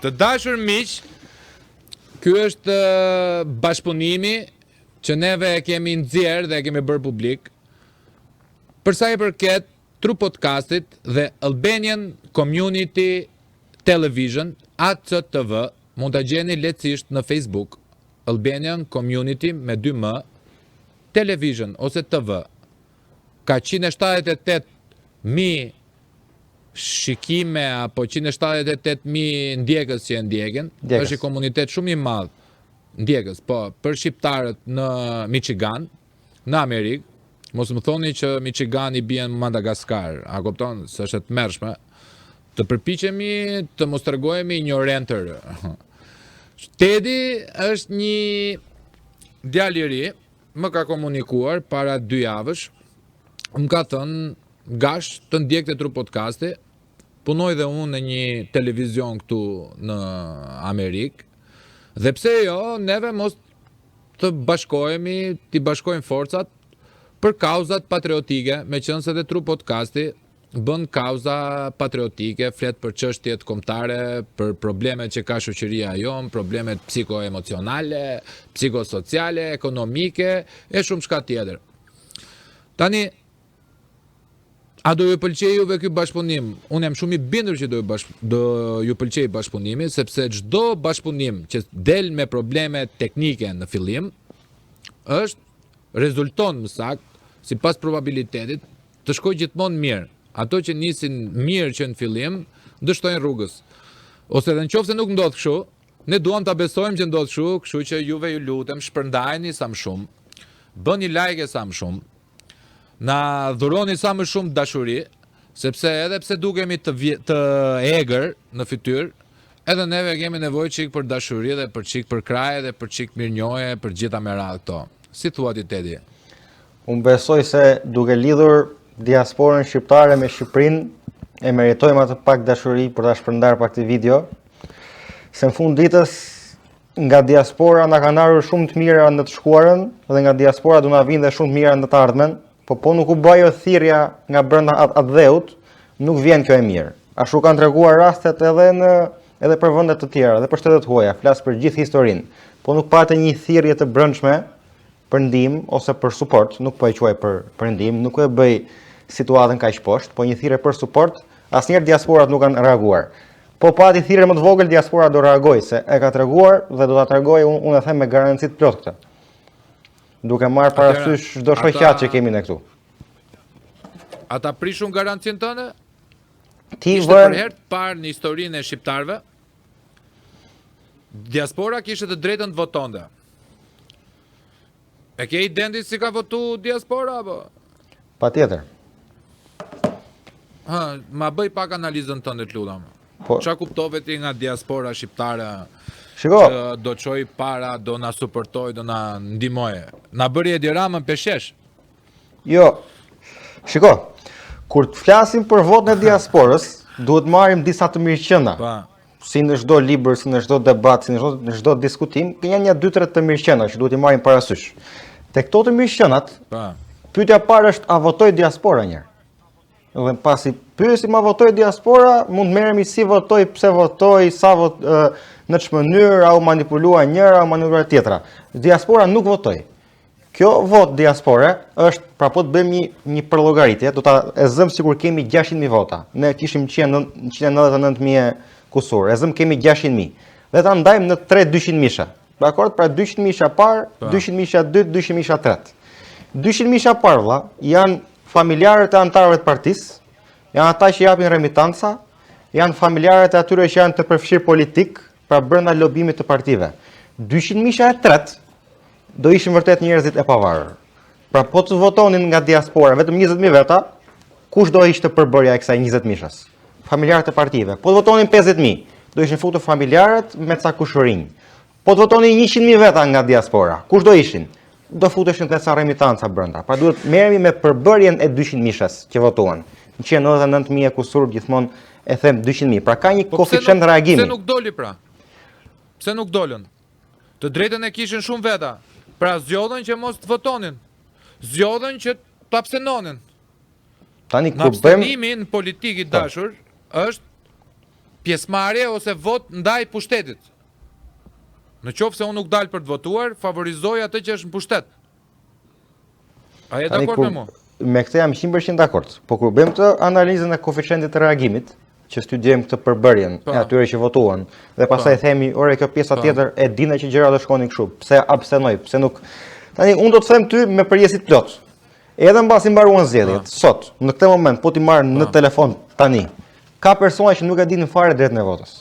Të dashur miq, ky është bashkëpunimi që neve e kemi nxjerr dhe e kemi bërë publik. Për sa i përket True Podcastit dhe Albanian Community Television, ACTV, mund ta gjeni lehtësisht në Facebook, Albanian Community me 2M Television ose TV. Ka 178.000 shikime apo 178.000 ndjekës që e ndjekin. Është një komunitet shumë i madh ndjekës, po për shqiptarët në Michigan, në Amerikë. Mos më thoni që Michigan i bien Madagaskar, a kupton? Se është e tmerrshme. Të përpiqemi të mos tregojemi ignorantër. Tedi është një djalë i ri, më ka komunikuar para 2 javësh. Më ka thënë gash të ndjekte True Podcasti. Punoj dhe unë në një televizion këtu në Amerikë. Dhe pse jo, neve mos të bashkohemi, të bashkojmë forcat për kauzat patriotike, meqense dhe True Podcasti bën kauza patriotike, flet për çështjet kombëtare, për problemet që ka shoqëria jonë, problemet psikoemocionale, psikosociale, ekonomike e shumë shka tjetër. Tani, a do ju pëlqej juve ky bashkëpunim? Unë jam shumë i bindur që do ju pëlqej bashkëpunimi, sepse çdo bashkëpunim që del me probleme teknike në fillim, rezulton më saktë, sipas probabilitetit, të shkojë gjithmonë mirë. Ato që nisin mirë që në fillim, dështojnë rrugës. Ose edhe nëse nuk ndodh kështu, ne duam ta besojmë që ndodh kështu, kështu që juve ju lutem, shpërndajeni sa më shumë, bëni like sa më shumë, na dhuroni sa më shumë dashuri, sepse edhe pse dukemi të egër në fytyrë, edhe neve kemi nevojë çik për dashuri dhe për çik për kraje dhe për çik mirënjohje për gjitha me radhë këto. Si thua ti Tedi? Unë besoj se duke lidhur diasporën shqiptare me Shqipërinë, e meritojmë atë pak dashuri për ta shpërndarë pak këtë video, se në fund ditës nga diaspora na kanë ardhur shumë të mira në të shkuarën dhe nga diaspora do na vinë dhe shumë të mira në të ardhmen, po nuk u bëjë thirrja nga brenda atë dheut, nuk vjen kjo e mirë. Ashtu kanë treguar rastet edhe për vende të tjera dhe për shtetet huaja, flas për gjithë historinë, po nuk patë një thirrje të brendshme për ndihmë ose për suport, nuk po e quaj për ndihmë, nuk e bëj situatën kaq poshtë, po një thirrje për suport, asnjëherë diasporat nuk kanë reaguar. Po pati thirrje më të vogël, diaspora do reagoj, se e ka treguar dhe do ta tregoj unë e them me garanci të plotë këtë. Duke marrë parasysh çdo shoqat që kemi ne këtu. Ata prishun garancinë tënde? Ti ishte për herë të parë në historinë e shqiptarëve, diaspora kishte të drejtën të votonte. E ke idendi si ka votu diaspora apo? Patjetër. Ma bëj pak analizën tënde të lutem. Po. Çfarë kuptove ti nga diaspora shqiptare? Shiko, që do çoj para, do na suportoj, do na ndihmoje. Na bëri Edi Ramën peshesh? Jo. Shiko, kur të flasim për votën e diasporës, duhet marrim disa të mirëqenia. Pa. Si në çdo libër, si në çdo debat, si në çdo diskutim, janë një 2-3 të mirëqenia që duhet i marrim parasysh. Te këto të mirëqenat, pyetja e parë është a votoi diaspora një herë? Dhe pasi pyesim a votoi diaspora, mund të merremi si votoi, pse votoi, në çfarë mënyrë, a u manipulua njëra, a u manipulua tjetra. Diaspora nuk votoi. Kjo vot diaspore është, pra po të bëjmë një përllogaritje, do ta e zëm sikur kemi 600.000 vota. Ne kishim 199.000 kusur, e zëm kemi 600.000. Dhe ta ndajmë në 200 misha. Dakor? Pra 200 misha parë, 200 misha dytë, 200 misha tretë. 200 misha parë valla janë familjarët e antarëve të partisë, janë ata që japin remitanca, janë familjarët e atyre që janë të përfshirë politik, pra brenda lobimit të partive. 200 misha e tretë do ishin vërtet njerëzit e pavarur. Pra po të votonin nga diaspora vetëm 20.000 veta, kush do ishte përbërja e kësaj 20 mishas? Familjarët e partive. Po të votonin 50.000, do ishin futur familjarët me ca kushërinj. Po të votonin 100.000 veta nga diaspora, kush do ishin? Do futeshin të ca remitanca brenda. Pra duhet merremi me përbërjen e 200 mishas që votuan. 199.000 kusur gjithmonë e them 200.000. Pra ka një koeficient reagimi. Pse nuk doli pra? Pse nuk dolën? Të drejtën e kishin shumë veta. Pra zgjodhen që mos të votonin. Zgjodhen që të abstenonin. Tani në abstenimi në politikë i dashur është pjesëmarrje ose vot ndaj pushtetit. Në qoftë se unë nuk dal për të votuar, favorizoj atë që është në pushtet. A je dakord me mua? Me këtë jam 100% dakord. Po kur bëjmë të analizën e koeficientit të reagimit, që studiojmë këtë përbërjen e atyre që votuan, dhe pastaj themi, ore kjo pjesa tjetër e dinë që gjërat do shkonin kështu. Pse abstenoj? Pse nuk? Tani unë do të them ty me përjesit plot. Edhe mbasi mbaruan zgjedhjet, sot, në këtë moment, po ti marr në telefon tani, ka persona që nuk e dinin fare drejtën e votës.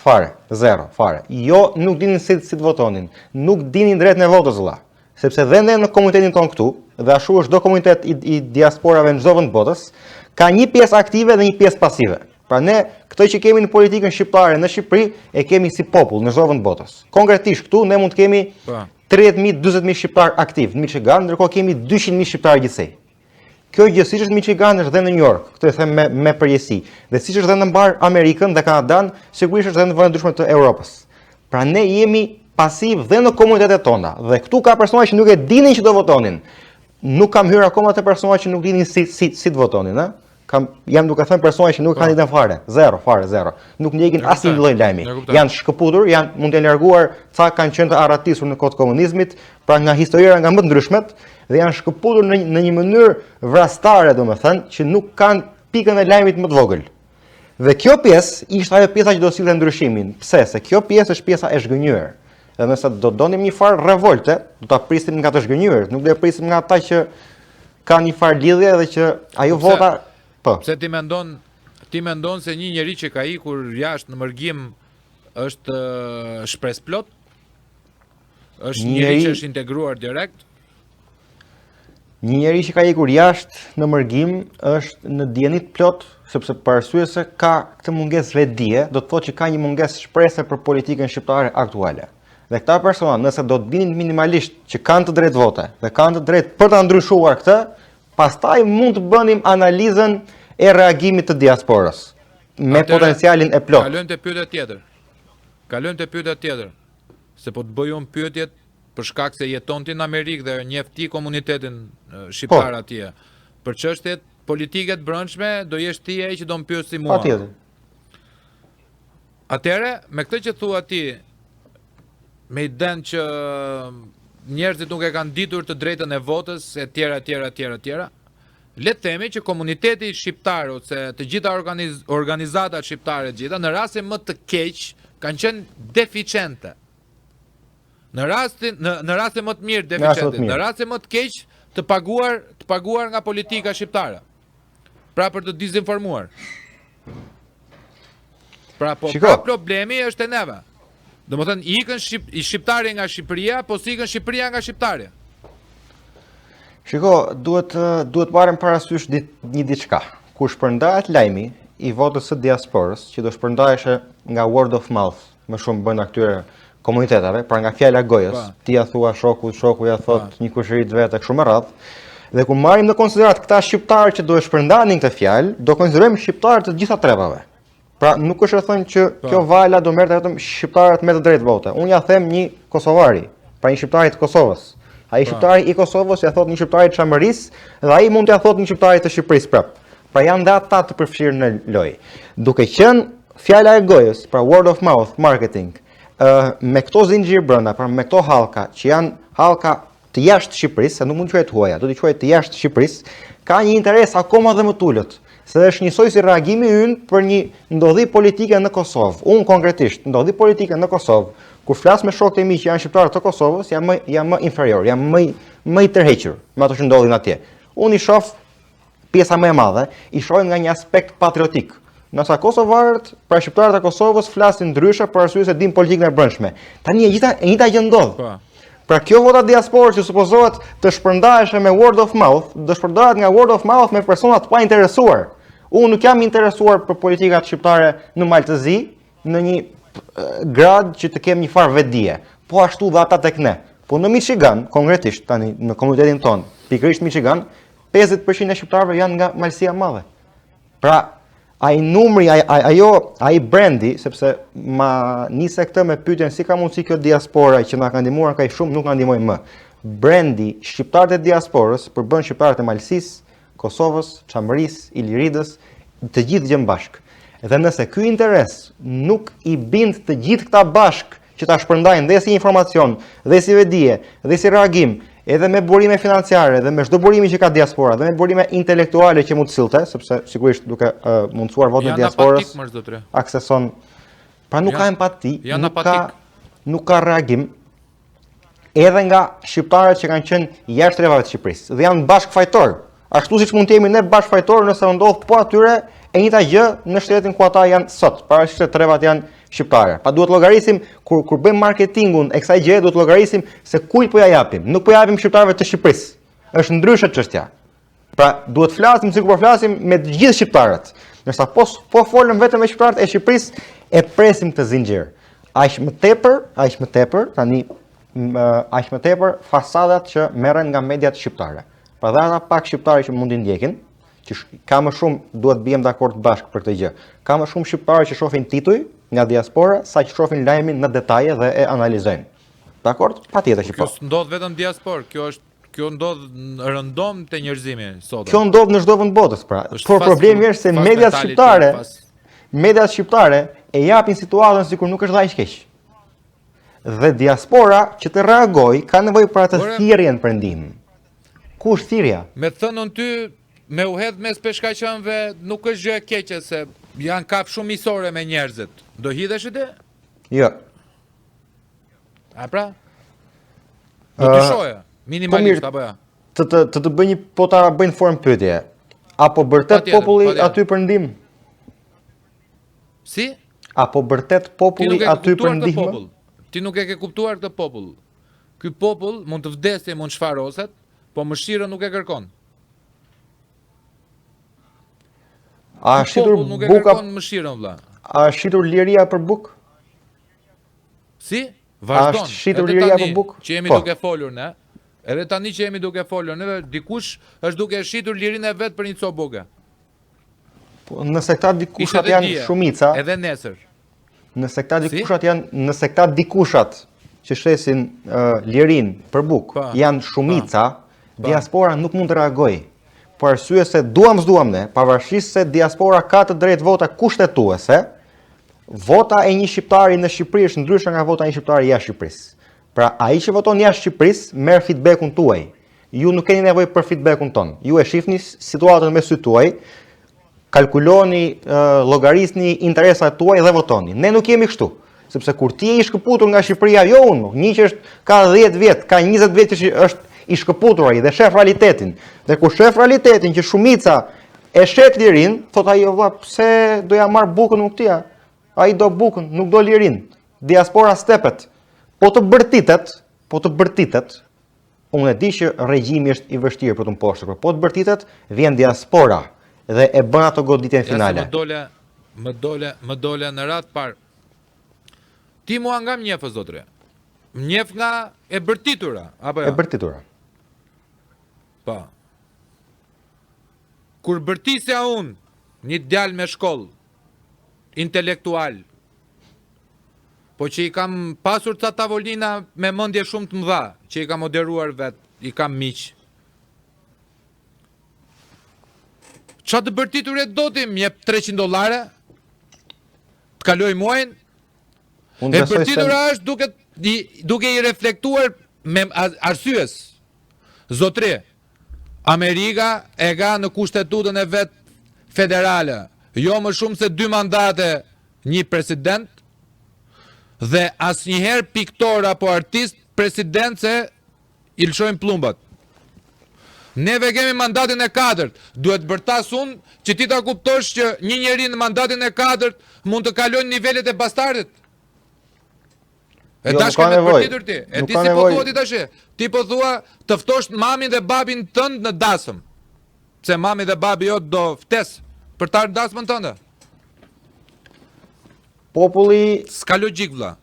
Fare, zero, fare. Jo, nuk dinin si të votonin, nuk dinin drejtën e votës vëlla. Sepse dhe ne në komunitetin tonë këtu, dhe ashtu është çdo komunitet i diasporave në çdo vend botës, ka një pjesë aktive dhe një pjesë pasive. Pra ne, këtë që kemi në politikën shqiptare në Shqipëri, e kemi si popull në çdo vend botës. Konkretisht këtu ne mund të kemi 30.000, 40.000 shqiptar aktiv në Michigan, ndërkohë kemi 200.000 shqiptar gjithsej. Kjo gjë siç është në Michigan është dhe në New York, këtë e them me përgjithësi. Dhe siç është dhe në mbar Amerikën dhe Kanadan, sigurisht është dhe në vende ndryshme të Europës. Pra ne jemi pasiv dhe në komunitetet tona. Dhe këtu ka persona që nuk e dinin që do votonin. Nuk kam hyrë akoma te persona që nuk dinin si të votonin, ëh. Jam duke thënë persona që nuk kanë idën fare, zero. Nuk ndjekin asnjë lloj lajmi. Janë shkëputur, mund të larguar ca kanë qenë të arratisur në kohë të komunizmit, pra nga historira nga më të ndryshmet dhe janë shkëputur në një mënyrë vrastare, domethënë, që nuk kanë pikën e lajmit më të vogël. Dhe kjo pjesë ishte ajo pjesa që do sillte ndryshimin. Pse? Se kjo pjesë është pjesa e zhgënjur. Dhe nëse do donim një farë revolte, do ta prisim nga të zhgënjur, nuk do e prisim nga ata që kanë një farë lidhje dhe që ajo vota. Po. Pse ti mendon se një njeri që ka ikur jashtë në mërgim është shpresplot? Është njeri që është integruar direkt? Një njeri që ka ikur jashtë në mërgim është në dijenit plot, sepse për arsye se ka këtë mungesë vetdije, do të thotë që ka një mungesë shprese për politikën shqiptare aktuale. Dhe këta persona, nëse do të dinin minimalisht që kanë të drejtë vote dhe kanë të drejtë për ta ndryshuar këtë, pastaj mund të bënim analizën e reagimit të diasporës me potencialin e plot. Kalojmë te pyetja tjetër. Se po të bëj unë pyetjet për shkak se jeton ti në Amerikë dhe njeh ti komunitetin shqiptar atje. Për çështjet politike të brendshme do jesh ti ai që do më pyes si mua. Patjetër. Atëherë, me këtë që thua ti, me idenë që njerëzit nuk e kanë ditur të drejtën e votës, e tjera, le të themi që komuniteti shqiptar ose të gjitha organizatat shqiptare të gjitha, në raste më të keq, kanë qenë deficiente. Në raste më të mirë deficiente, në raste më të keq të paguar nga politika shqiptare. Pra për të dizinformuar. Pra problemi është e neve. Domethënë ikën shqiptari nga Shqipëria, po si ikën Shqipëria nga shqiptarja. Shiko, duhet marrim parasysh një diçka. Kur shpërndahet lajmi i votës së diasporës, që do shpërndaheshe nga word of mouth, më shumë bën këtyre komunitetave, pra nga fjala e gojës, ti ja thua shokut, shoku ja thot një kushëri të vetë kështu me radhë. Dhe kur marrim në konsiderat këta shqiptarë që do e shpërndanin këtë fjalë, do konsiderojmë shqiptarë të gjitha trevave. Pra nuk është e thënë që kjo vala do merrte vetëm shqiptarët me të drejtë vote. Unë ja them një kosovari, pra një shqiptari të Kosovës. Ai shqiptari i Kosovës ja thot një shqiptari të Çamërisë dhe ai mund t'ia thot një shqiptari të Shqipërisë prap. Pra janë dhe ata të përfshirë në lojë. Duke qenë fjala e gojës, pra word of mouth marketing, me këto zinxhir brenda, pra me këto hallka që janë hallka të jashtë Shqipërisë, se nuk mund të quhet huaja, do të quhet të jashtë Shqipërisë, ka një interes akoma dhe më tulët. Se është njësoj si reagimi ynë për një ndodhi politike në Kosovë. Unë konkretisht, ndodhi politike në Kosovë, kur flas me shokët e mi që janë shqiptarë të Kosovës, jam më inferior, jam më i tërhequr me ato që ndodhin atje. Unë i shoh pjesa më e madhe, i shoh nga një aspekt patriotik. Nësa kosovarët, pra shqiptarët e Kosovës flasin ndryshe për arsye se din politikën e brendshme. Tani e njëjta gjë ndodh. Pra kjo vota diasporë që supozohet të shpërndaheshe me word of mouth, do shpërndahet nga word of mouth me persona të pa interesuar. Unë nuk jam interesuar për politikat shqiptare në Maltëzi, në një grad që të kem një farë vetdije. Po ashtu dhe ata tek ne. Po në Michigan, konkretisht tani në komunitetin ton, pikërisht Michigan, 50% e shqiptarëve janë nga Malësia e Madhe. Pra, ai numri, ai brendi, sepse ma nise këtë me pyetjen si ka mundësi kjo diaspora që na ka ndihmuar kaq shumë nuk na ndihmoj më. Brendi shqiptarët e diasporës përbën shqiptarët e Malësisë, Kosovës, Çamërisë, Iliridës, të gjithë gjën bashk. Dhe nëse ky interes nuk i bind të gjithë këta bashk që ta shpërndajnë dhe si informacion, dhe si vedije, dhe si reagim, edhe me burime financiare, dhe me çdo burimi që ka diaspora, dhe me burime intelektuale që mund të sillte, sepse sigurisht duke mundësuar votin e diasporës, akseson. Pra nuk ka empati, nuk ka reagim, edhe nga shqiptarët që kanë qenë jashtë rrethave të Shqipërisë, dhe janë bashkëfajtor. Ashtu siç mund të jemi ne bashkëfajtor nëse ndodh po atyre e njëjta gjë në shtetin ku ata janë sot, pavarësisht se trevat janë shqiptare. Pa duhet llogarisim kur bëjmë marketingun e kësaj gjëje, duhet llogarisim se kujt po ja japim. Nuk po ja japim shqiptarëve të Shqipërisë. Është ndryshe çështja. Pra duhet flasim sikur po flasim me të gjithë shqiptarët. Ndërsa po folëm vetëm me shqiptarët e Shqipërisë e presim të zinxhir. Aq më tepër, tani aq më tepër fasadat që merren nga mediat shqiptare. Pra dhe ata pak shqiptarë që mund t'i ndjekin, që ka më shumë duhet bijem dakord bashkë për këtë gjë. Ka më shumë shqiptarë që shohin tituj nga diaspora sa që shohin lajmin në detaje dhe e analizojnë. Dakord? Patjetër që po. Kjo ndodh vetëm diaspor, kjo ndodh rëndom te njerëzimi sot. Kjo ndodh në çdo vend botës, pra. Por problemi është se mediat shqiptare e japin situatën sikur nuk është aq keq. Dhe diaspora që të reagojë ka nevojë për atë thirrjen për ndihmë. Ku është thirrja? Me thënën ty, me u hedh mes peshkaqënve nuk është gjë e keqe se janë kap shumë misore me njerëzit. Do hidhesh ti? Jo. A pra? Do të shoja, minimalisht apo ja? Të bëj një po ta bëjnë formë pyetje. Apo vërtet populli aty për ndihmë? Si? Apo vërtet populli aty për ndihmë? Ti nuk e ke kuptuar këtë popull. Ky popull mund të vdesë, mund të shfaroset, po mëshirën nuk e kërkon. A shitur nuk e kërkon mëshirën, vlla. A shitur liria për buk? Si? Vazhdon. A shitur liria për buk? Që jemi duke folur ne. Edhe tani që jemi duke folur ne, dikush është duke shitur lirinë e vet për një copë buke. Po nëse këta dikushat janë shumica, edhe nesër. Nëse këta dikushat që shesin lirin për buk janë shumica, diaspora nuk mund të reagojë. Për arsye se duam s'duam ne, pavarësisht se diaspora ka të drejtë vota kushtetuese, vota e një shqiptari në Shqipëri është ndryshe nga vota e një shqiptari jashtë Shqipërisë. Pra ai që voton jashtë Shqipërisë merr feedbackun tuaj. Ju nuk keni nevojë për feedbackun ton. Ju e shihni situatën me sy tuaj, kalkuloni, llogarisni interesat tuaj dhe votoni. Ne nuk jemi kështu. Sepse kur ti je i shkëputur nga Shqipëria, jo unë, një që ka 10 vjet, ka 20 vjet që është i shkëputur ai dhe shef realitetin. Dhe kur shef realitetin që shumica e shet lirin, thot ai valla, pse do ja marr bukën nuk tia? Ai do bukën, nuk do lirin. Diaspora stepet. Po të bërtitet, unë e di që regjimi është i vështirë për të mposhtur, po të bërtitet, vjen diaspora dhe e bën ato goditjen finale. Më dole në radhë parë. Ti mua nga mjef, zotre. Mjef nga e bërtitura, apo jo? E bërtitura. Po. Kur bërtisja unë, një djalë me shkollë, intelektual, po që i kam pasur ca tavolina me mendje shumë të mëdha, që i kam moderuar vetë, i kam miq. Qa të bërtitur e do ti, mjep $300? Të kaloj muajnë? E bërtitura është duke i reflektuar me arsyes. Zotri, Amerika e ka në kushtetutën e vetë federale, jo më shumë se 2 mandate një president, dhe asnjëherë piktor apo artist president se i lëshojnë plumbat. Neve kemi mandatin e 4, duhet bërtas unë që ti ta kuptosh që një njeri në mandatin e 4 mund të kalojnë nivelet e bastardit. E dashke me të bërtitur ti. E ti si po thua ti tash? Ti po thua të ftosh mamin dhe babin tënd në dasëm. Se mami dhe babi jot do ftes për ta dasmën tënde. Populli s'ka logjik, vlla.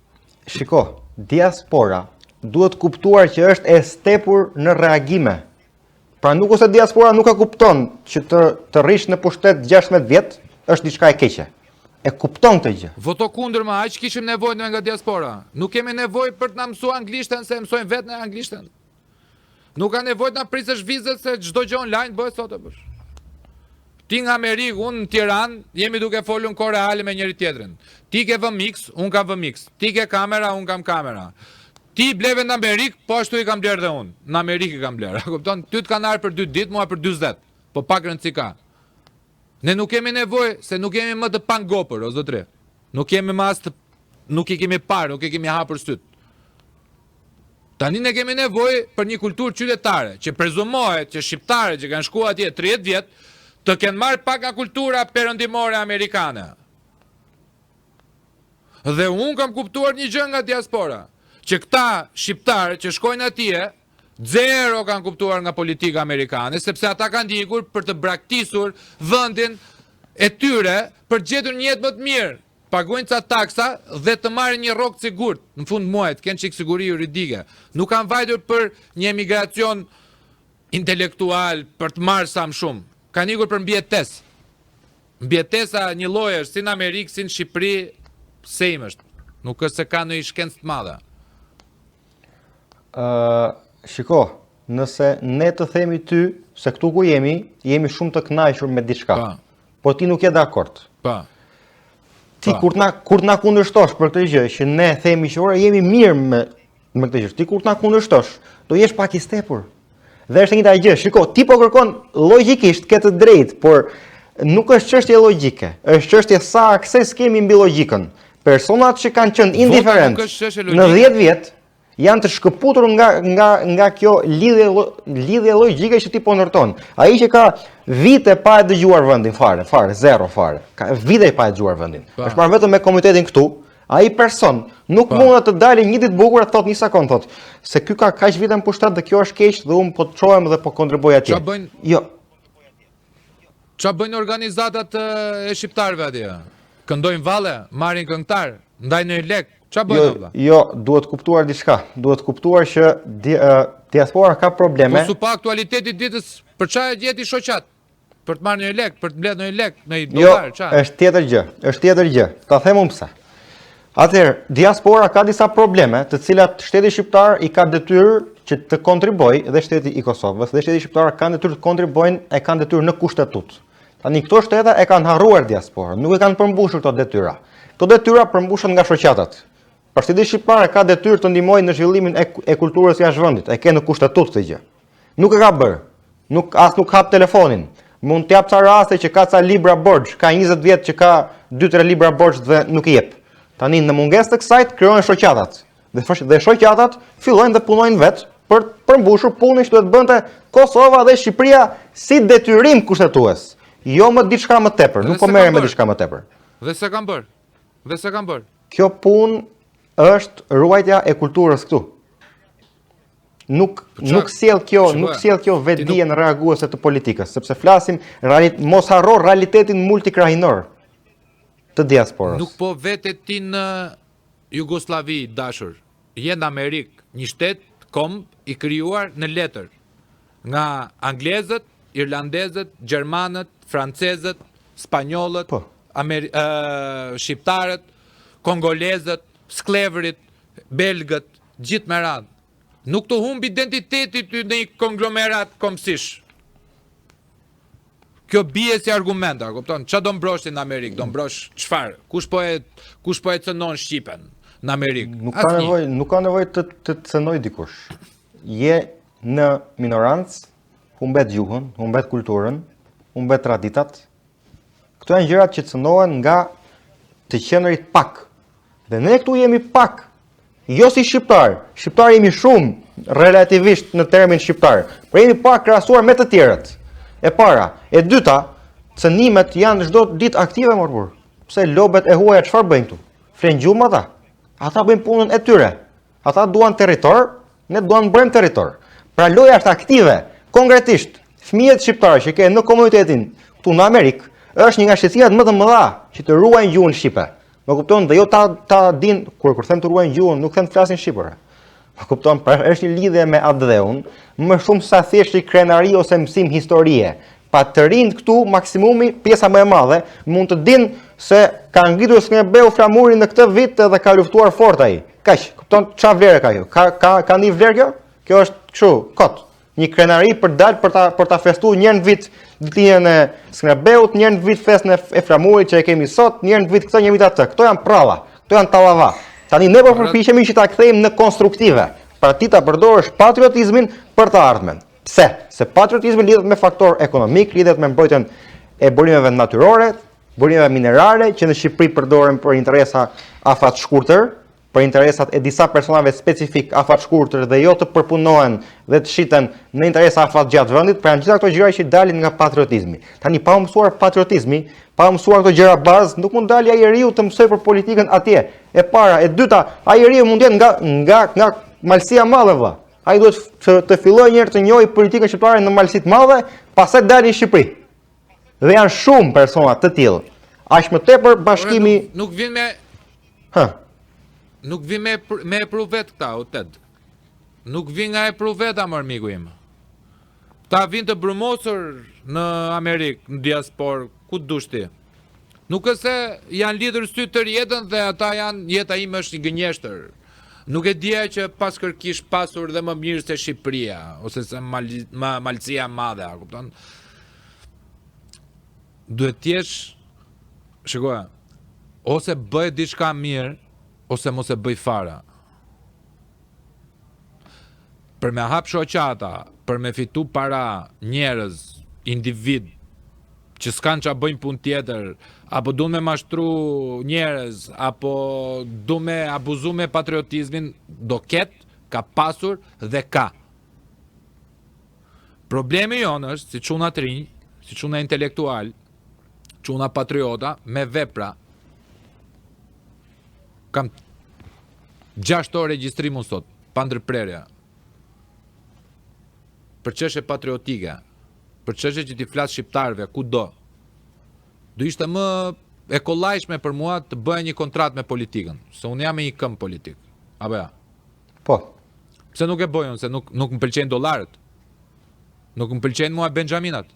Shiko, diaspora duhet kuptuar që është e stepur në reagime. Pra nuk ose diaspora nuk e kupton që të rrish në pushtet 16 vjet është diçka e keqe. E kupton këtë gjë. Voto kundër më, aq kishim nevojë nga diaspora. Nuk kemi nevojë për të na mësuar anglishtën se mësojmë vetë në anglishtën. Nuk ka nevojë të na prisësh vizat se çdo gjë online bëhet sot e bësh. ti nga Amerikë, unë në Tiranë, jemi duke folur në kohë reale me njëri tjetrin. Ti ke VMix, unë kam VMix. Ti ke kamera, unë kam kamera. Ti bleve në Amerikë, po ashtu i kam blerë dhe unë. Në Amerikë i kam blerë. Kupton? Ty të kanë arë për 2 ditë, mua për 40. Po pak rëndësi ka. Ne nuk kemi nevojë, se nuk kemi më të pangopër, o zotëri. Nuk kemi më as të, nuk i kemi parë, nuk i kemi hapur syt. Tani ne kemi nevojë për një kulturë qytetare, që prezumohet që shqiptarët që kanë shkuar atje 30 vjet, të kenë marrë pak nga kultura perëndimore amerikane. Dhe unë kam kuptuar një gjë nga diaspora, që këta shqiptarë që shkojnë atje, zero kanë kuptuar nga politika amerikane, sepse ata kanë ndjekur për të braktisur vendin e tyre për gjetur një jetë më të mirë. Paguajnë ca taksa dhe të marrin një rrogë të sigurt. Në fund muajit kanë çik siguri juridike. Nuk kanë vajtur për një emigracion intelektual për të marrë sa më shumë. Kanë ikur për mbjetesë. Mbjetesa një lloj është si në Amerikë, si në Shqipëri, same është. Nuk është se ka ndonjë shkencë të madhe. Shiko, nëse ne të themi ty se këtu ku jemi shumë të kënaqur me diçka. Po ti nuk je dakord. Po. Ti kur na kundërshtosh për këtë gjë që ne themi që ora jemi mirë me këtë gjë. Ti kur na kundërshtosh, do jesh pak i stepur. Dhe është një gjë, shiko, ti po kërkon logjikisht ke të drejtë, por nuk është çështje logjike. Është çështje sa akses kemi mbi logjikën. Personat që kanë qenë indiferent në 10 vjet janë të shkëputur nga kjo lidhje logjike që ti po ndërton. Ai që ka vite pa e dëgjuar vendin fare, zero fare. Ka vite pa e dëgjuar vendin. Është marrë vetëm me komitetin këtu. Ai person nuk mund të dalë një ditë bukur të thotë një sekond thotë se ky ka kaq vite në pushtet dhe kjo është keq dhe unë po të çohem dhe po kontribuoj atje. Çfarë bëjnë? Jo. Çfarë bëjnë organizatat e shqiptarëve atje? Këndojnë valle, marrin këngëtar, ndajnë një lek. Çfarë bëjnë ata? Jo, duhet kuptuar diçka. Duhet kuptuar që diaspora ka probleme. Po supa aktualitetit ditës, për çfarë gjeti shoqat? Për të marrë një lek, për të mbledhur një lek, një dollar, çfarë? Jo, është tjetër gjë. Ta them unë pse. Atëherë, diaspora ka disa probleme, të cilat shteti shqiptar i ka detyrë që të kontribuojë dhe shteti i Kosovës, dhe shteti shqiptar kanë detyrë të kontribuojnë, e kanë detyrë në kushtetut. Tani këto shtete e kanë harruar diasporën, nuk e kanë përmbushur këto detyra. Këto detyra përmbushen nga shoqatat. Pra shteti shqiptar ka detyrë të ndihmojë në zhvillimin e kulturës jashtë vendit, e ke në kushtetut këtë gjë. Nuk e ka bërë. Nuk hap telefonin. Mund të jap ca raste që ka ca libra borxh, ka 20 vjet që ka 2-3 libra borxh dhe nuk i jep. Tani në mungesë të kësaj krijohen shoqatat. Dhe shoqatat fillojnë dhe punojnë vetë për përmbushur punën që duhet bënte Kosova dhe Shqipëria si detyrim kushtetues. Jo më diçka më tepër, nuk po merrem me diçka më tepër. Dhe se kanë bërë. Kjo punë është ruajtja e kulturës këtu. Nuk sjell kjo vetdijen reaguese të politikës, sepse flasim mos harro realitetin multikrahinor të diasporës. Nuk po vete ti në Jugosllavi, dashur. Je në Amerikë, një shtet komb i krijuar në letër nga anglezët, irlandezët, gjermanët, francezët, spanjollët, shqiptarët, kongolezët, sklevërit, belgët, gjithë me radhë. Nuk të humb identitetit ty në një konglomerat komësish. Kjo bie si argumenta, kupton? Çfarë do mbrosh ti në Amerikë? Do mbrosh çfarë? Kush po e cënon Shqipen në Amerikë? Nuk ka nevojë të cënoj dikush. Je në minorancë, humbet gjuhën, humbet kulturën, humbet traditat. Këto janë gjërat që cënohen nga të qenerit pak. Dhe ne këtu jemi pak. Jo si shqiptar. Shqiptar jemi shumë relativisht në termin shqiptar. Por jemi pak krahasuar me të tjerët. E para, e dyta, cënimet janë çdo ditë aktive më burr. Pse lobet e huaja çfarë bëjnë këtu? Flen gjumë ata. Ata bëjnë punën e tyre. Ata duan territor, ne duam të bëjmë territor. Pra loja është aktive. Konkretisht, fëmijët shqiptarë që kanë në komunitetin këtu në Amerikë, është një nga shqetësirat më të mëdha që të ruajnë gjuhën shqipe. Më kupton, dhe jo ta din kur them të ruajnë gjuhën, nuk them të flasin shqipër. Më kupton, pra është një lidhje me atë-dheun, më shumë sa thjesht një krenari ose mësim historie. Pa të rinë këtu, maksimumi, pjesa më e madhe, mund të dinë se ka ngritur Skënderbeu flamurin në këtë vit dhe ka luftuar fort ai. Kaq, kupton çfarë vlerë ka kjo? Ka një vlerë kjo? Kjo është kështu, kot. një krenari për dalë për ta festuar një në vit ditën e Skënderbeut, një në vit festën e Flamurit që e kemi sot, një në vit këtë, një vit atë. Këto janë pralla, këto janë tallava. Tani ne po përpiqemi që ta kthejmë në konstruktive. Pra ti ta përdorësh patriotizmin për të ardhmen. Pse? Se patriotizmi lidhet me faktor ekonomik, lidhet me mbrojtjen e burimeve natyrore, burimeve minerale që në Shqipëri përdoren për interesa afat shkurtër, për interesat e disa personave specifik afat shkurtër dhe jo të përpunohen dhe të shiten në interesa afat gjatë vendit, pra janë gjitha këto gjëra që dalin nga patriotizmi. Tani pa mësuar patriotizmi, pa mësuar këto gjëra bazë, nuk mund dalë ajeriu të mësoj për politikën atje. E para, e dyta, ajeriu mund jetë nga malësia madhe vëlla. Ai duhet të fillojë një herë të njohë politikën shqiptare në malësi të madhe, pastaj dalin në Shqipëri. Dhe janë shumë persona të tillë. Aq më tepër bashkimi nuk vjen me Nuk vi me pruvet këta, o Ted. Nuk vi nga e pruveta, mërë miku im. Ta vin të brumosur në Amerikë, në diaspor, ku të dushti. Nuk e se janë lidhër sy të jetën dhe ata janë, jeta ime është një gënjeshtër. Nuk e dje që pas kërkish pasur dhe më mirë se Shqipëria, ose se malësia madhe, a kupton? Duhet tjesh, shikoja, ose bëj diçka mirë, ose mos e bëj fara. Për me hap shoqata, për me fitu para njerëz, individ, që s'kan qa bëjnë pun tjetër, apo du me mashtru njerëz, apo du me abuzu me patriotizmin, do ketë, ka pasur dhe ka. Problemi jonë është, si quna të rinj, si quna intelektual, quna patriota, me vepra, kam 6 orë regjistrimu sot, pa ndërprerja. Për çështje patriotike, për çështje që ti flas shqiptarëve, kudo. Do ishte më e kollajshme për mua të bëja një kontratë me politikën, se unë jam me një këmbë politik. Apo ja? Po. Pse nuk e bëjën, se nuk më pëlqejnë dollarët. Nuk më pëlqejnë mua Benjaminat.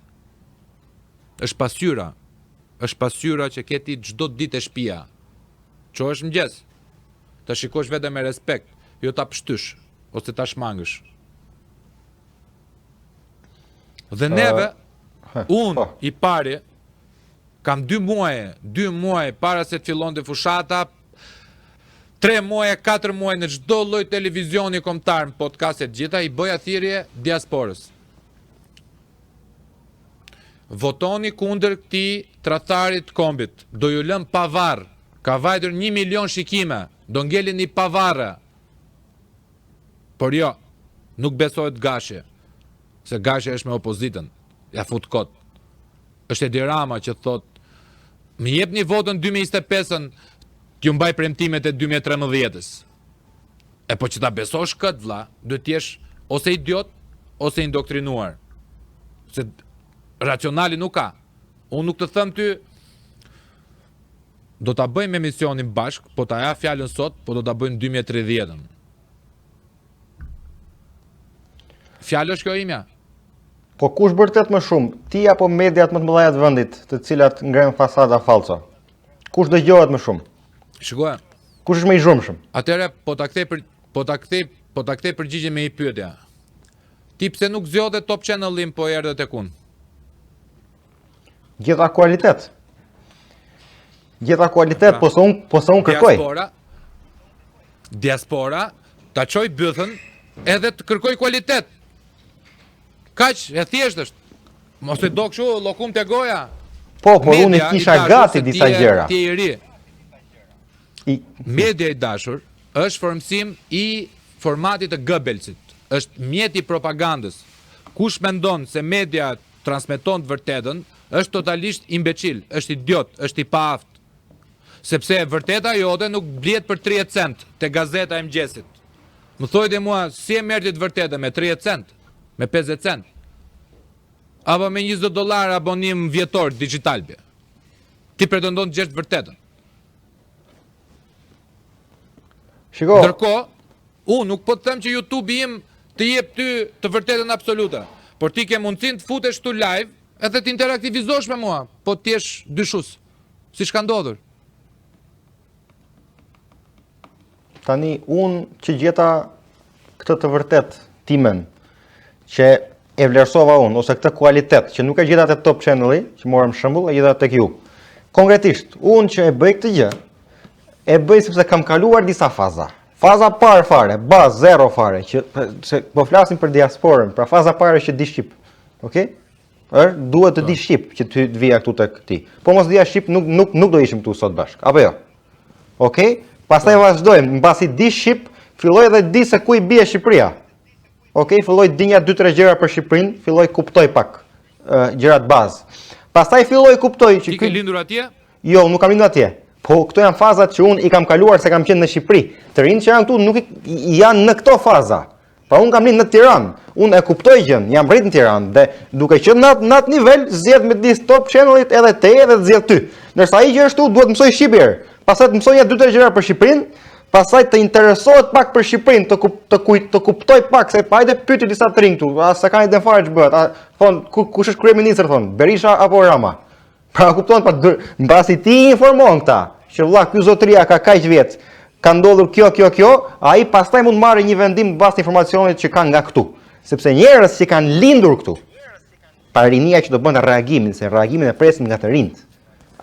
Është pasyra. Është pasyra që keti çdo ditë e shtëpia. Që është mëngjes. Ta shikosh vetëm me respekt, jo ta pshtysh ose ta shmangësh. Dhe neve, unë i pari, kam 2 muaj para se të fillonte fushata, 3 muaj, 4 muaj në çdo lloj televizioni kombëtar, në podcaste gjitha, i bëja thirrje diasporës. Votoni kundër këtij tradhtarit kombit. Do ju lëm pavarr. Ka vajtur 1 milion shikime. Do ngelin një pavarë. Por jo, nuk besohet Gashi. Se Gashi është me opozitën. Ja fut kot. Është Edi Rama që thot, më jep një votën 2025-ën, t'ju mbaj premtimet e 2013-ës. E po që ta besosh këtë vlla, duhet t'jesh ose idiot, ose indoktrinuar. Se racionali nuk ka. Unë nuk të them ty, do ta bëjmë emisionin bashk, po ta ja fjalën sot, po do ta bëjmë 2030-ën. Fjalë është kjo imja. Po kush vërtet më shumë, ti apo mediat më të mëdha të vendit, të cilat ngren fasada falso? Kush dëgjohet më shumë? Shikoj. Kush është më i zhurmshëm? Atëherë po ta kthej përgjigjen me një pyetje. Ti pse nuk zgjodhe Top Channel-in po erdhe tek unë? Gjitha kualitet. Gjitha kualitet, po se unë kërkoj. Diaspora, ta çoj bythën edhe të kërkoj kualitet. Kaq, e thjesht është. Mos e do kështu llokum te goja. Po, por unë kisha gati disa gjëra. Ti i ri. Media i dashur është formësim i formatit të Goebbelsit. Është mjeti i propagandës. Kush mendon se media transmeton të vërtetën, është totalisht imbeçil, është idiot, është i paaft. Sepse vërteta jote nuk blihet për 30 cent te gazeta e mëngjesit. Më thojtë mua, si e merrti të vërtetën me 30 cent, me 50 cent, apo me $20 abonim vjetor digital bje. Ti pretendon të gjesh të vërtetën. Shiko. Ndërkohë, unë nuk po të them që YouTube im të jep ty të vërtetën absolute, por ti ke mundësinë të futesh tu live edhe të interaktivizosh me mua, po të jesh dyshues. Siç ka ndodhur. Tani unë që gjeta këtë të vërtet timen, që e vlerësova unë, ose këtë kualitet, që nuk e gjitha të Top Channel-i, që morëm shembull, e gjitha tek ju. Konkretisht, unë që e bëj këtë gjë, e bëj sepse kam kaluar disa faza. Faza parë fare, bazë, zero fare, që se po flasim për diasporën, pra faza parë që di shqip. Okej? Duhet të di shqip që ty të vija këtu tek ti. Po mos dija shqip, nuk do ishim këtu sot bashkë. Apo jo? Okej? Pastaj vazhdojmë, mbasi di shqip, filloj dhe di se ku i bie Shqipëria. Okej, filloj dinja 2-3 gjëra për Shqipërinë, filloj kuptoj pak gjërat bazë. Pastaj filloj kuptoj që ti ke lindur atje? Jo, nuk kam lindur atje. Po këto janë fazat që unë i kam kaluar se kam qenë në Shqipëri. Të rinjt që janë këtu nuk janë në këto faza. Pra unë kam lindur në Tiranë. Unë e kuptoj gjën, jam rrit në Tiranë dhe duke qenë në atë nivel zgjedh me dis Top Channel-it edhe te edhe zgjedh ty. Ndërsa ai që është këtu duhet mësoj shqiptar. Pastaj të mësoj 2-3 gjëra për Shqipërinë, pastaj të interesohet pak për Shqipërinë, të kuptoj pak se hajde pyeti disa të rinj këtu, sa kanë idën fare ç'bëhet. Thon kush është kryeminist thon, Berisha apo Rama. Pra kupton pa mbasi ti informon këta, që vëlla ky zotëria ka kaq vjet, ka ndodhur kjo, ai pastaj mund marrë një vendim mbas informacionit që ka nga këtu, sepse njerëz që kanë lindur këtu, pa rinia që do bën reagimin, se reagimin e presin nga të rinjt.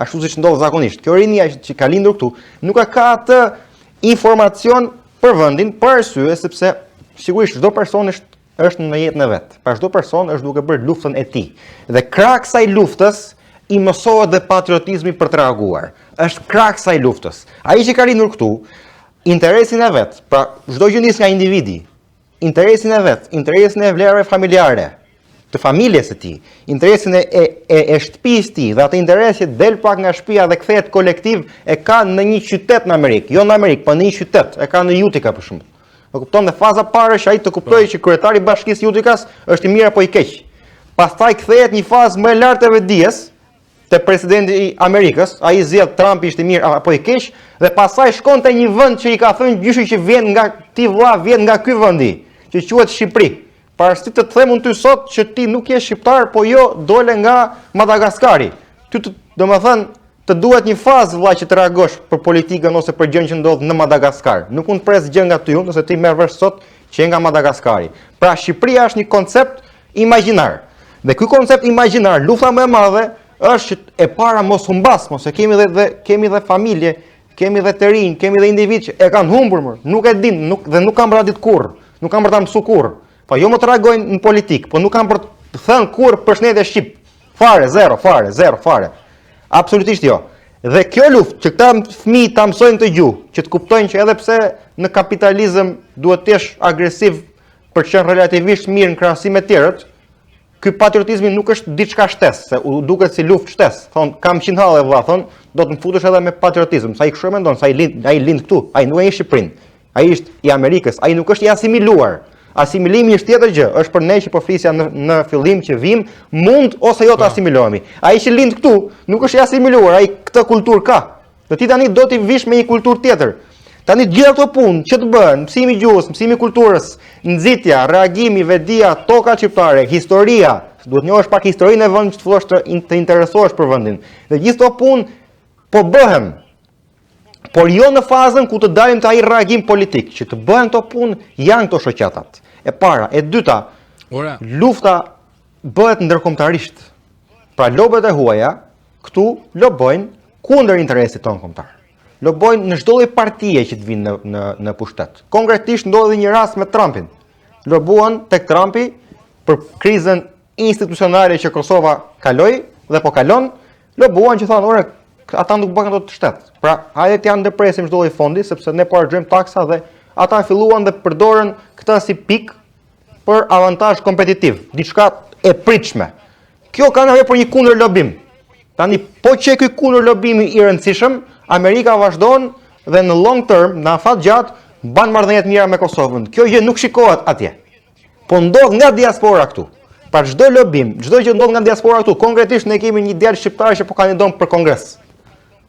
Ashtu siç ndodh zakonisht. Kjo rinia që ka lindur këtu nuk ka atë informacion për vendin, për arsye sepse sigurisht çdo person është në jetën e vet. Pra çdo person është duke bërë luftën e tij. Dhe krah kësaj luftës i mësohet dhe patriotizmi për të reaguar. Është krah kësaj luftës. Ai që ka lindur këtu, interesin e vet, pra çdo gjë nis nga individi. Interesin e vet, interesin e vlerave familjare, të familjes së tij, interesin e shtëpisë tij dhe atë interes që del pak nga shtëpia dhe kthehet kolektiv e ka në një qytet në Amerikë, jo në Amerikë, po në një qytet, e ka në Utica për shembull. E kupton dhe faza parë është ai të kuptojë që kryetari i bashkisë Uticas është i mirë apo i keq. Pastaj kthehet një fazë më e lartë e vetdijes te presidenti i Amerikës, ai zgjedh Trumpi ishte i mirë apo i keq dhe pastaj shkon te një vend që i ka thënë gjyshi që vjen nga ti vëlla, vjen nga ky vendi, që quhet Shqipëri. Parashti të them unë ty sot që ti nuk je shqiptar, po jo dole nga Madagaskari. Ty domethënë të duhet një fazë vëlla që të reagosh për politikën ose për gjën që ndodh në Madagaskar. Nuk mund të pres gjë nga ty, nëse ti merr vesh sot që je nga Madagaskari. Pra Shqipëria është një koncept imagjinar. Dhe ky koncept imagjinar, lufta më e madhe është e para mos humbas, mos e kemi dhe familje, kemi dhe të rinj, kemi dhe individ që e kanë humbur më, nuk e din, dhe nuk kanë radit kurrë, nuk kanë për ta mësuar kurrë. Po jo më të reagojnë në politikë, po nuk kanë për të thënë kurrë përshëndetje shqip. Fare, zero fare. Absolutisht jo. Dhe kjo luftë që këta fëmijë ta mësojnë të gjuhë, që të kuptojnë që edhe pse në kapitalizëm duhet të jesh agresiv për të qenë relativisht mirë në krahasim me tjerët, ky patriotizmi nuk është diçka shtesë, se u duket si luftë shtesë. Thon, kam 100 halle vëlla, thon, do të më futesh edhe me patriotizëm. Sa i kështu mendon, sa ai lind këtu, ai nuk e në Shqipërinë. Ai është i Amerikës, ai nuk është i asimiluar. Asimilimi është tjetër gjë, është për ne që po flisja në fillim që vim, mund ose jo të asimilohemi. Ai që lind këtu nuk është i asimiluar, ai këtë kulturë ka. Dhe ti tani do t'i vish me një kulturë tjetër. Tani gjitha këto punë që të bëhen, mësimi gjuhës, mësimi kulturës, nxitja, reagimi, vetdia, toka shqiptare, historia, duhet njohësh pak historinë e vendit që të fillosh të interesohesh për vendin. Dhe gjithë këto punë po bëhen. Por jo në fazën ku të dalim të ai reagim politik, që të bëhen këto punë janë këto shoqatat. E para, e dyta, lufta bëhet ndërkombëtarisht. Pra lobët e huaja këtu lobojnë kundër interesit tonë kombëtar. Lobojnë në çdo lloj partie që të vinë në pushtet. Konkretisht ndodhi një rast me Trumpin. Lobuan tek Trumpi për krizën institucionale që Kosova kaloi dhe po kalon, lobuan që thonë, "Ore, ata nuk bëhen dot të shtet. Pra, hajde të janë depresim çdo lloj fondi sepse ne po harxojmë taksa dhe ata filluan dhe përdorën këtë si pikë për avantazh kompetitiv, diçka e pritshme. Kjo ka nevojë për një kundër lobim. Tani po që ky kundër lobimi i rëndësishëm, Amerika vazhdon dhe në long term, në afat gjatë, ban marrëdhënie të mira me Kosovën. Kjo gjë nuk shikohet atje. Po ndodh nga diaspora këtu. Pra çdo lobim, çdo gjë ndodh nga diaspora këtu. Konkretisht ne kemi një djalë shqiptar që po kandidon për kongres.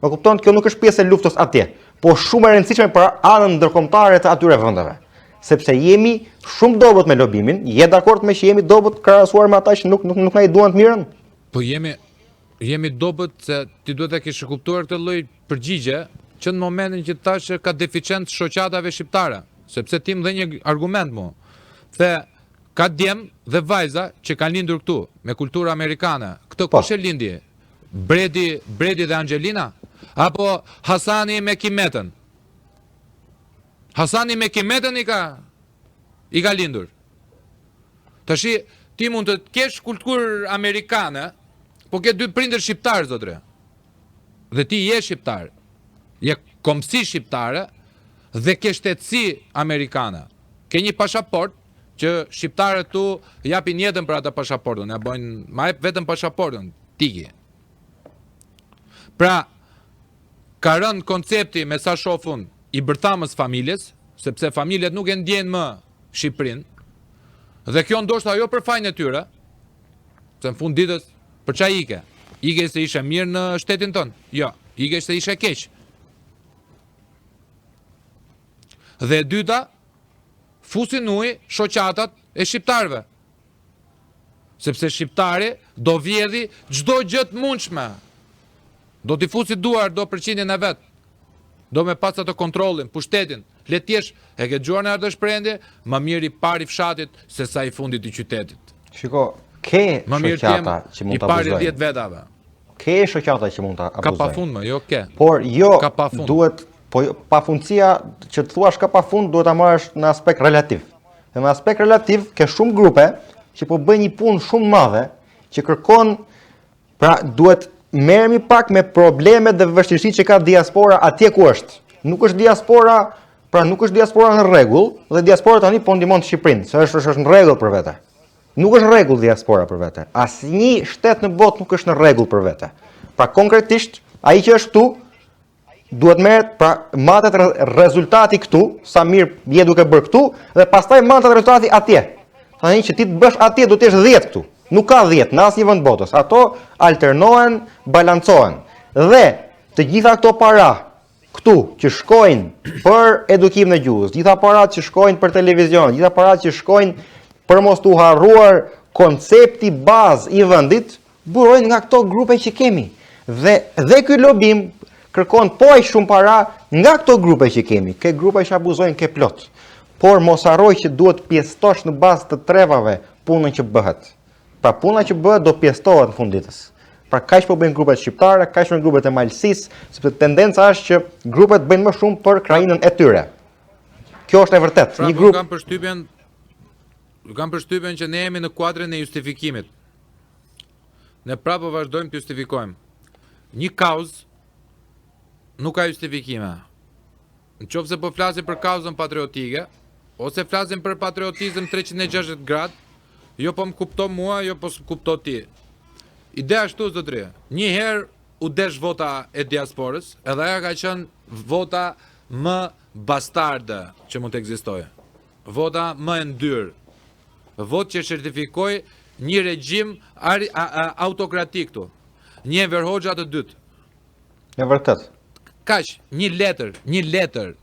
Më kupton, kjo nuk është pjesë e luftës atje, po shumë e rëndësishme për anën ndërkombëtare të atyre vendeve. Sepse jemi shumë dobët me lobimin, je dakord me që jemi dobët krahasuar me ata që nuk na i duan të mirën? Po jemi dobët se ti duhet të kesh kuptuar këtë lloj përgjigje që në momentin që thash ka deficient shoqatave shqiptare, sepse ti më dhe një argument mu. The ka djem dhe vajza që kanë lindur këtu, me kulturë amerikane. Këtë kush e lindi? Bredi dhe Angelina? Apo Hasani me Kimetën? Hasani me Kimetën i ka lindur. Tashi, ti mund të kesh kulturë amerikane, po ke dy prindër shqiptarë, zotre. Dhe ti je shqiptar, je komësi shqiptare dhe ke shtetësi amerikane. Ke një pashaport që shqiptarët tu japin jetën për atë pashaportën, ja bojnë, ma jep vetëm pashaportën, tiki. Pra, ka rënë koncepti me sa shofun i bërthamës familjes, sepse familjet nuk e ndjenë më Shqipërinë, dhe kjo ndoshta ajo për fajnë e tyre, se në fund ditës, për qa ike? Ike se ishe mirë në shtetin tënë? Jo, ike se ishe keq. Dhe dyta, fusin ujë shoqatat e shqiptarve. Sepse shqiptari do vjedhi çdo gjë të mundshme. Do t'i fusi duar do përqindjen e vet. Do me pas atë kontrollin, pushtetin. Le t'jesh, e ke dëgjuar në atë shprehje, më mirë i pari fshatit se sa i fundit i qytetit. Shiko, ke shoqata që mund ta abuzojnë. I pari 10 vetave. Ke shoqata që mund ta abuzojnë. Ka pafund më, jo ke. Por jo pafund. Duhet, po pafundësia që të thuash ka pafund duhet ta marrësh në aspekt relativ. Dhe në aspekt relativ ke shumë grupe që po bëjnë një punë shumë madhe që kërkon, pra duhet merremi pak me problemet dhe vështirësitë që ka diaspora atje ku është. Nuk është diaspora, pra nuk është diaspora në rregull, dhe diaspora tani po ndihmon Shqipërinë, se është në rregull për vete. Nuk është në rregull diaspora për vete. Asnjë shtet në botë nuk është në rregull për vete. Pra konkretisht, ai që është këtu duhet merret, pra matet rezultati këtu, sa mirë je duke bërë këtu, dhe pastaj matet rezultati atje. Tani që ti të bësh atje do të jesh 10 këtu. Nuk ka 10 në asnjë vend botës. Ato alternohen, balancohen. Dhe të gjitha këto para këtu që shkojnë për edukim në gjuhës, gjitha parat që shkojnë për televizion, gjitha parat që shkojnë për mos të harruar koncepti bazë i vendit, burojnë nga këto grupe që kemi. Dhe ky lobim kërkon po aq shumë para nga këto grupe që kemi. Ke grupe që abuzojnë ke plot. Por mos harroj që duhet pjesëtosh në bazë të trevave punën që bëhet. Pra puna që bëhet do pjesëtohet në fund ditës. Pra kaq po bëjnë grupet shqiptare, kaq po bëjnë grupet e malësisë, sepse tendenca është që grupet bëjnë më shumë për krajinën e tyre. Kjo është e vërtetë. Pra, një grup kam përshtypjen që ne jemi në kuadrin e justifikimit. Ne prapë vazhdojmë të justifikojmë. Një kauzë nuk ka justifikime. Nëse po flasim për kauzën patriotike, ose flasim për patriotizëm 360 gradë, jo po më kupto mua, jo po më kupto ti. Ideja ashtu zotëri, një herë u desh vota e diasporës, edhe ajo ka qenë vota më bastarde që mund të ekzistojë. Vota më e ndyrë. Votë që certifikoi një regjim autokratik këtu. Një Enver Hoxha të dytë. E vërtet. Kaq, një letër,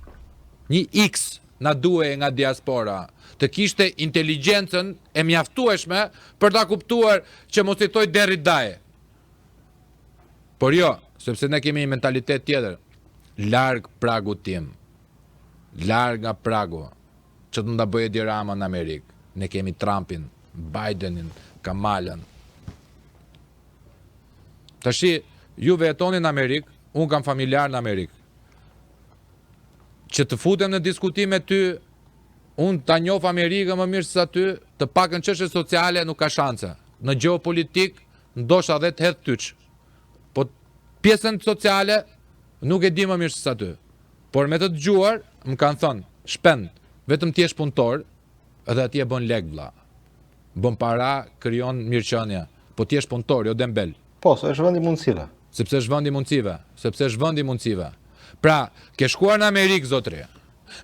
një X na duhej nga diaspora, të kishte inteligjencën e mjaftueshme për ta kuptuar që mos i thoj Derridaje. Por jo, sepse ne kemi një mentalitet tjetër, larg pragu tim. Larg nga pragu. Që të nda bëjë Edi Rama në Amerikë. Ne kemi Trumpin, Bidenin, Kamalën. Tashi, juve jetoni në Amerikë, unë kam familjar në Amerikë. Që të futem në diskutim me ty, unë ta njoh Amerikën më mirë se ty, të pakën çështje sociale nuk ka shanse. Në geopolitik, ndoshta edhe të hedh tyç. Po pjesën sociale nuk e di më mirë se ty. Por me të dëgjuar, më kanë thënë, shpend, vetëm ti je punëtor, edhe atje bën lek vlla. Bën para, krijon mirëqenie. Po ti je punëtor, jo dembel. Po, se është vendi mundësive. Sepse është vendi mundësive. Pra, ke shkuar në Amerikë, zotri,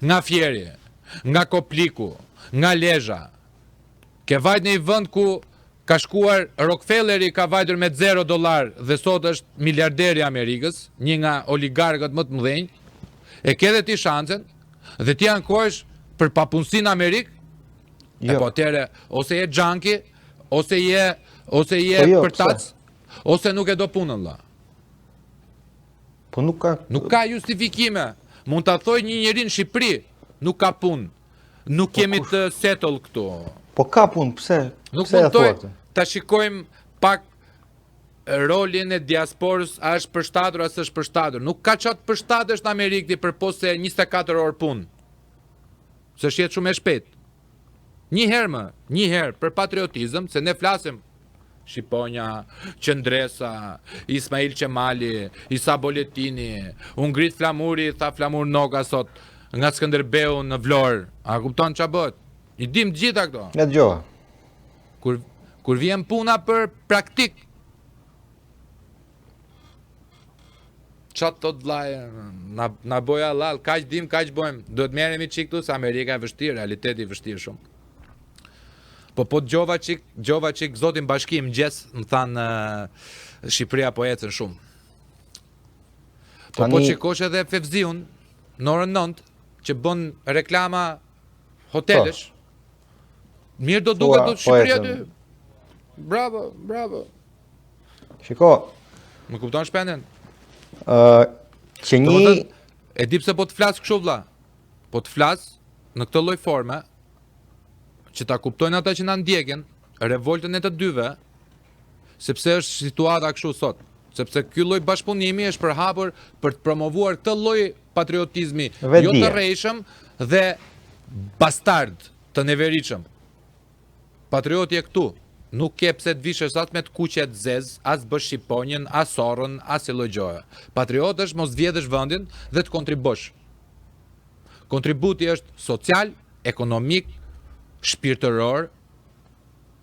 nga Fjeri, nga Kopliku, nga Lezhë. Ke vajt në një vend ku ka shkuar Rockefelleri, ka vajtur me $0 dhe sot është miliarderi i Amerikës, një nga oligarkët më të mëdhenj. E ke dhe ti shansen dhe ti ankohesh për papunësinë në Amerikë. Jo. E po atëre, ose je xhanki, ose je përtac, ose nuk e do punën vlla. Po nuk ka justifikime. Mund ta thoj një njeri në Shqipëri, nuk ka punë. Nuk kemi të settle këtu. Po ka punë, pse? Nuk Pse e thua mundoj këtë? ta shikojmë pak rolin e diasporës, a është përshtatur, a s'është përshtatur. Nuk ka qatë përshtatësh në Amerikë ti për post se 24 orë punë. Se shjetë shumë e shpejt. Një herë për patriotizëm, se ne flasim Shqiponja, Qëndresa, Ismail Qemali, Isa Boletini, unë ngrit flamuri, tha flamur Noga sot, nga Skënderbeu në Vlorë. A kupton ç'a bëhet? I dim të gjitha këto. Ne dëgjova. Kur vjen puna për praktik, qatë tot vlaj, na boja lall, kaq dim, kaq bojmë. Duhet merremi çik këtu, se Amerika e vështirë, realiteti i vështirë shumë. Po gjova qik zotin bashki më gjes, më thanë Shqipëria po ecën shumë. Po qikosh edhe Fevziun, në orën 9, që bën reklama hotelesh, mirë do duket do Shqipëria ty. Bravo, bravo. Shiko. Më kupton shpenden? Që një... E di pse po të flas kështu vlla. Po të flas në këtë lloj forme, që ta kuptojnë ata që na ndjekin, revoltën e të dyve, sepse është situata kështu sot. Sepse ky lloj bashkëpunimi është përhapur për të promovuar këtë lloj patriotizmi jo të rrejshëm dhe bastard të neveritshëm. Patrioti e këtu nuk ke pse të vishësh as me të kuqe të zez, as bësh shqiponjën, as orrën, as lloj gjoje. Patriot është mos vjedhësh vendin dhe të kontribosh. Kontributi është social, ekonomik, shpirtëror,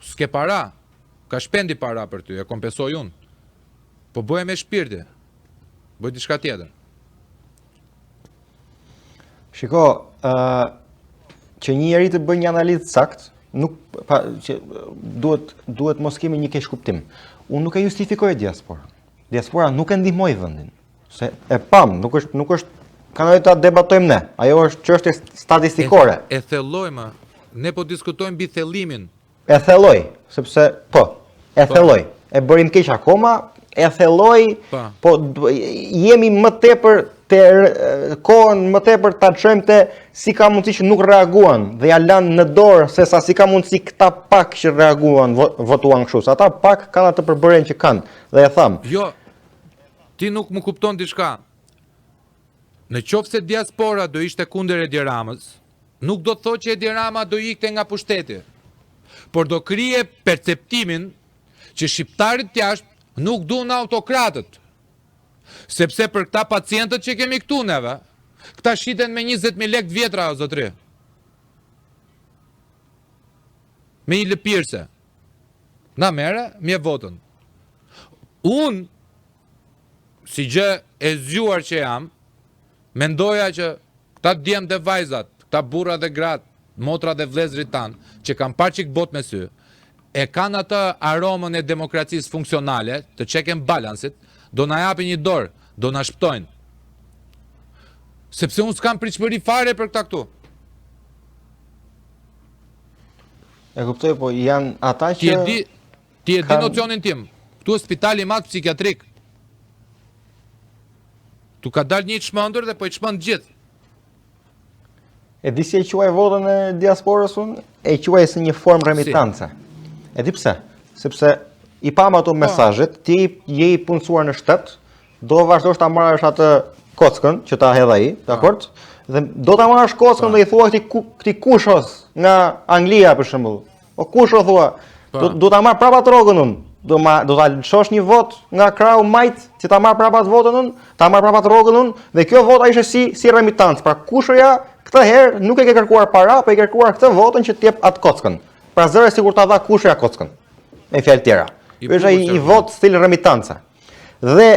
s'ke para, ka shpendi para për ty, e kompensoj unë. Po bëhe me shpirti, bëhe diçka tjetër. Shiko, që një njeri të bëj një analizë sakt, nuk, që duhet mos kemi një keq kuptim. Unë nuk e justifikoj diasporën. Diaspora nuk e ndihmoj vendin. Se e pam, nuk është, kanë ta debatojmë ne. Ajo është çështje statistikore. E thellojmë. Ne po diskutojmë mbi thellimin. E thelloj, sepse e thelloj. E bërim keq akoma, e thelloj, po jemi më tepër te kohën më tepër ta çojmë te si ka mundësi që nuk reaguan dhe ja lanë në dorë se sa si ka mundësi këta pak që reaguan, votuan kështu. Ata pak kanë atë përbërjen që kanë. Dhe e tham. Jo. Ti nuk më kupton diçka. Në qoftë se diaspora do ishte kundër Edi Ramës, nuk do të thotë që Edi Rama do ikte nga pushteti, por do krije perceptimin që shqiptarit jashtë nuk duan autokratët. Sepse për këta pacientët që kemi këtu neve, këta shiten me 20.000 lekë vjetra, o zotri. Me një lëpirse. Na mere, mje votën. Unë, si gjë e zgjuar që jam, mendoja që këta djemë dhe vajzat, këta burra dhe gratë, motra dhe vlezrit tanë, që kam parë qik bot me sy, e kanë atë aromën e demokracisë funksionale, të check and balansit, do na japin një dorë, do na shptojnë. Sepse unë s'kam pritshmëri fare për këta këtu. E kuptoj, po janë ata që... Ti e di nocionin tim. Këtu është spitali madh psikiatrik. Tu ka dalë një çmendur dhe po i çmend gjithë. E di si e quaj votën e diasporës unë? E quaj si një formë remitance. E di pse? Sepse i pam ato mesazhet, ti je i punësuar në shtet, do vazhdosh ta marrësh atë kockën që ta hedh ai, dakord? Dhe do ta marrësh kockën dhe i thua këtij kushos nga Anglia për shembull. O kusho thua, do ta marr prapa rrogën unë. Do ta lëshosh një vot nga krau majt që ta marr prapa votën unë, ta marr prapa rrogën unë dhe kjo vota ishte si remitancë. Pra kushoja këtë herë nuk e ke kërkuar para, po e ke kërkuar këtë votën që t'jep atë kockën. Pra zëre sikur ta dha kushoja kockën. Me fjalë tjera. Është i vot stil remitance. Dhe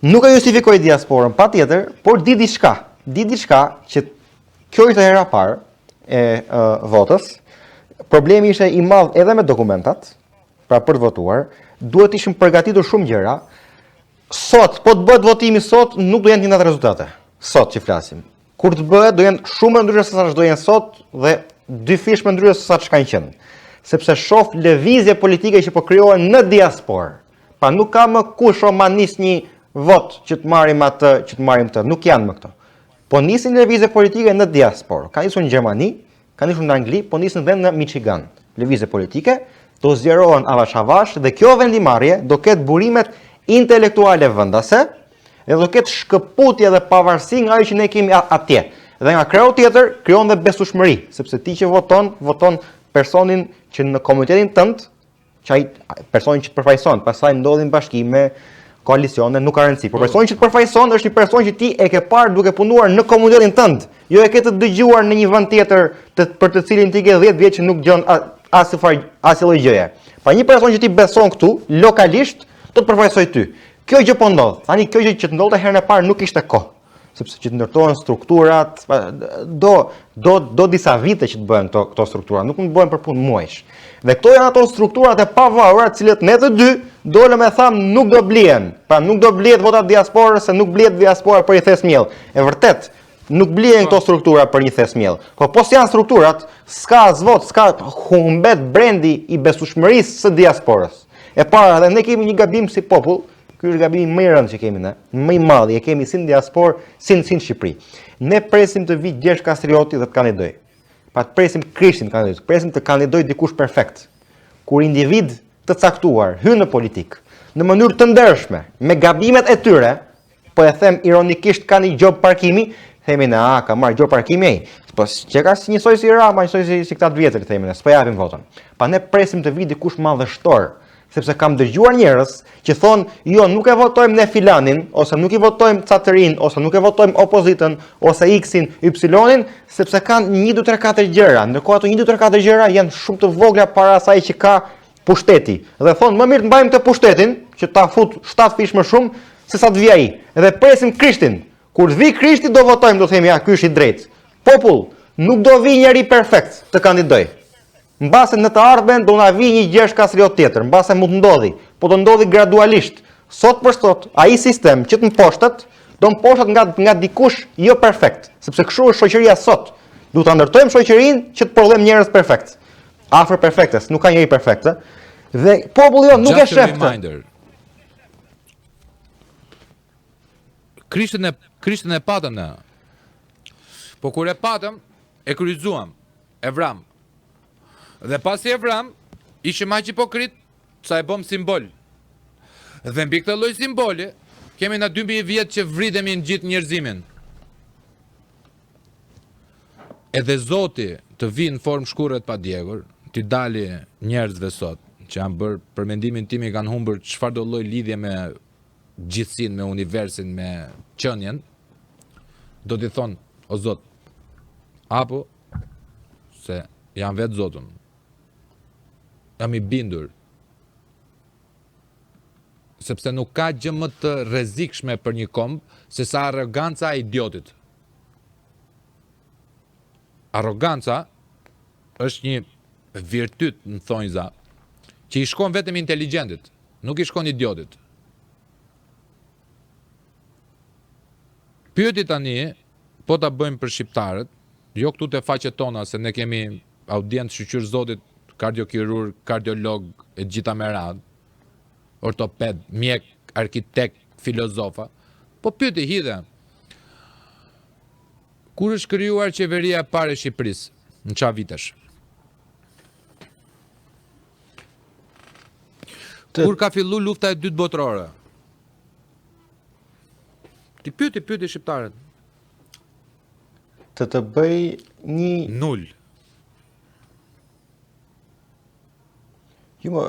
nuk e justifikoj diasporën, patjetër, por di diçka. Di diçka që kjo ishte hera parë e votës. Problemi ishte i madh edhe me dokumentat, pra për të votuar, duhet ishim përgatitur shumë gjëra. Sot, po të bëhet votimi sot, nuk do jenë të njëjtat rezultate. Sot që flasim. Kur të bëhet, do jenë shumë më ndryshe se sa do jenë sot dhe dy fish më ndryshe se sa ç'kanë qenë. Sepse shoh lëvizje politike që po krijohen në diasporë. Pa nuk ka më kush ma nis një vot që të marrim atë, që të marrim këtë. Nuk janë më këto. Po nisin lëvizje politike në diasporë. Ka nisur në Gjermani, kanë ishur në Angli, po nisën dhe në Michigan. Lëvizje politike, do zgjerohen avash dhe kjo vendimarrje do ketë burimet intelektuale vendase dhe do ketë shkëputje dhe pavarësi nga ajo që ne kemi atje. Dhe nga krau tjetër, krijon dhe besueshmëri, sepse ti që voton personin që në komunitetin tënd, personin që të përfaqëson, pastaj ndodhin bashkime, koalicione, nuk ka rëndësi. Por personi që të përfaqëson është një person që ti e ke parë duke punuar në komunitetin tënd, jo e ke të dëgjuar në një vend tjetër për të cilin ti ke 10 vjet që nuk dëgjon asnjë gjëje. Pa një person që ti beson këtu, lokalisht, do të përfaqësoj ty. Kjo gjë po ndodh. Tani kjo gjë që të ndodhte herën e parë nuk ishte kohë, sepse që të ndërtohen strukturat, do disa vite që të bëhen këto struktura, nuk mund të bëhen për punë muajsh. Dhe këto janë ato strukturat e pavarura, të cilët ne të dy dolëm e tham nuk do blihen. Pra nuk do blihet votat diasporës, se nuk blihet diaspora për një thes miell. E vërtet, nuk blihen këto struktura për një thes miell. Po janë strukturat, s'ka zvot, s'ka humbet brendi i besueshmërisë së diasporës. E para, dhe ne kemi një gabim si popull. Ky është gabimi më i rëndë që kemi ne, më i madh, e kemi si në diasporë, si në Shqipëri. Ne presim të vijë Gjergj Kastrioti dhe të kandidoj. Pa të presim Krishtin të kandidoj, presim të kandidoj dikush perfekt. Kur individ të caktuar hyn në politikë, në mënyrë të ndershme, me gabimet e tyre, po e them ironikisht ka një job parkimi, themi ne, ka marrë job parkimi ai. Po që ka si njësoj si Rama, njësoj si këta të vjetër, themi ne, s'po japim votën. Pa ne presim të vijë dikush madhështor. Sepse kam dëgjuar njerëz që thonë, jo, nuk e votojmë ne filanin, ose nuk i votojmë Catërin, ose nuk e votojmë opozitën, ose X-in, Y-in, sepse kanë 1, 2, 3, 4 gjëra. Ndërkohë ato 1, 2, 3, 4 gjëra janë shumë të vogla para asaj që ka pushteti. Dhe thonë, më mirë të mbajmë të pushtetin, që ta fut 7 fish më shumë, se sa të vi ai. Edhe presim Krishtin. Kur të vi Krishti do votojmë, do themi, ja, ky është i drejtë. Popull, nuk do vi njeri perfekt të kandidoj. Mbase në të ardhmen do na vi një Gjergj Kastriot tjetër, mbase mund të ndodhi, po do ndodhi gradualisht. Sot për sot, ai sistem që të mposhtet, do mposhtet nga dikush jo perfekt, sepse kështu është shoqëria sot. Duhet ta ndërtojmë shoqërinë që të prodhojmë njerëz perfekt. Afër perfektes, nuk ka njeri perfekt, dhe populli jon nuk e shef. Krishtin e patëm ne. Po kur e patëm, e kryqëzuam, e vram. Dhe pasi e vram, ishim aq hipokrit sa e bëm simbol. Dhe mbi këtë lloj simboli, kemi na 2000 vjet që vritemi në gjithë njerëzimin. Edhe Zoti të vinë në formë shkurrët pa djegur, t'i dali njerëzve sot, që janë bërë për mendimin tim i kanë humbur çfarë do lloj lidhje me gjithësinë, me universin, me qenien, do t'i thonë, o Zot, apo se jam vetë Zotun. Jam i bindur. Sepse nuk ka gjë më të rrezikshme për një kombë se sa arroganca e idiotit. Arroganca është një virtyt në thonjza që i shkon vetëm inteligentit, nuk i shkon idiotit. Pyeti tani, po ta bëjmë për shqiptarët, jo këtu te faqet tona se ne kemi audiencë shqyr Zotit, kardiokirurg, kardiolog e gjitha me radhë, ortoped, mjek, arkitekt, filozofa, po pyeti hidhe, kur është krijuar qeveria e parë e Shqipërisë, në çfarë vitesh? Kur ka filluar lufta e dytë botërore? Ti pyeti shqiptarët. Të bëj një... Null. Jo,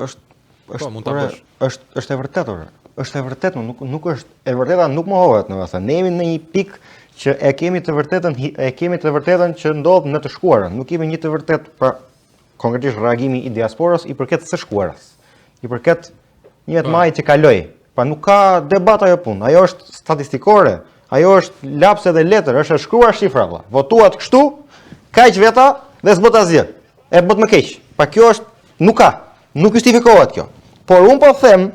mund ta bësh. Është e vërtetë. Është e vërtetë, nuk është e vërteta, nuk mohohet, domethënë. Ne jemi në një pikë që e kemi të vërtetën që ndodh në të shkuarën. Nuk kemi një të vërtetë pra konkretisht reagimi i diasporës i përket së shkuarës. I përket një majit që kaloi. Pa nuk ka debat ajo punë. Ajo është statistikore, ajo është lapse dhe letër, është e shkruar shifra valla. Votuat kështu, kaq veta dhe s'bët asgjë. E bët më keq. Pa kjo është nuk justifikohet kjo. Por unë po them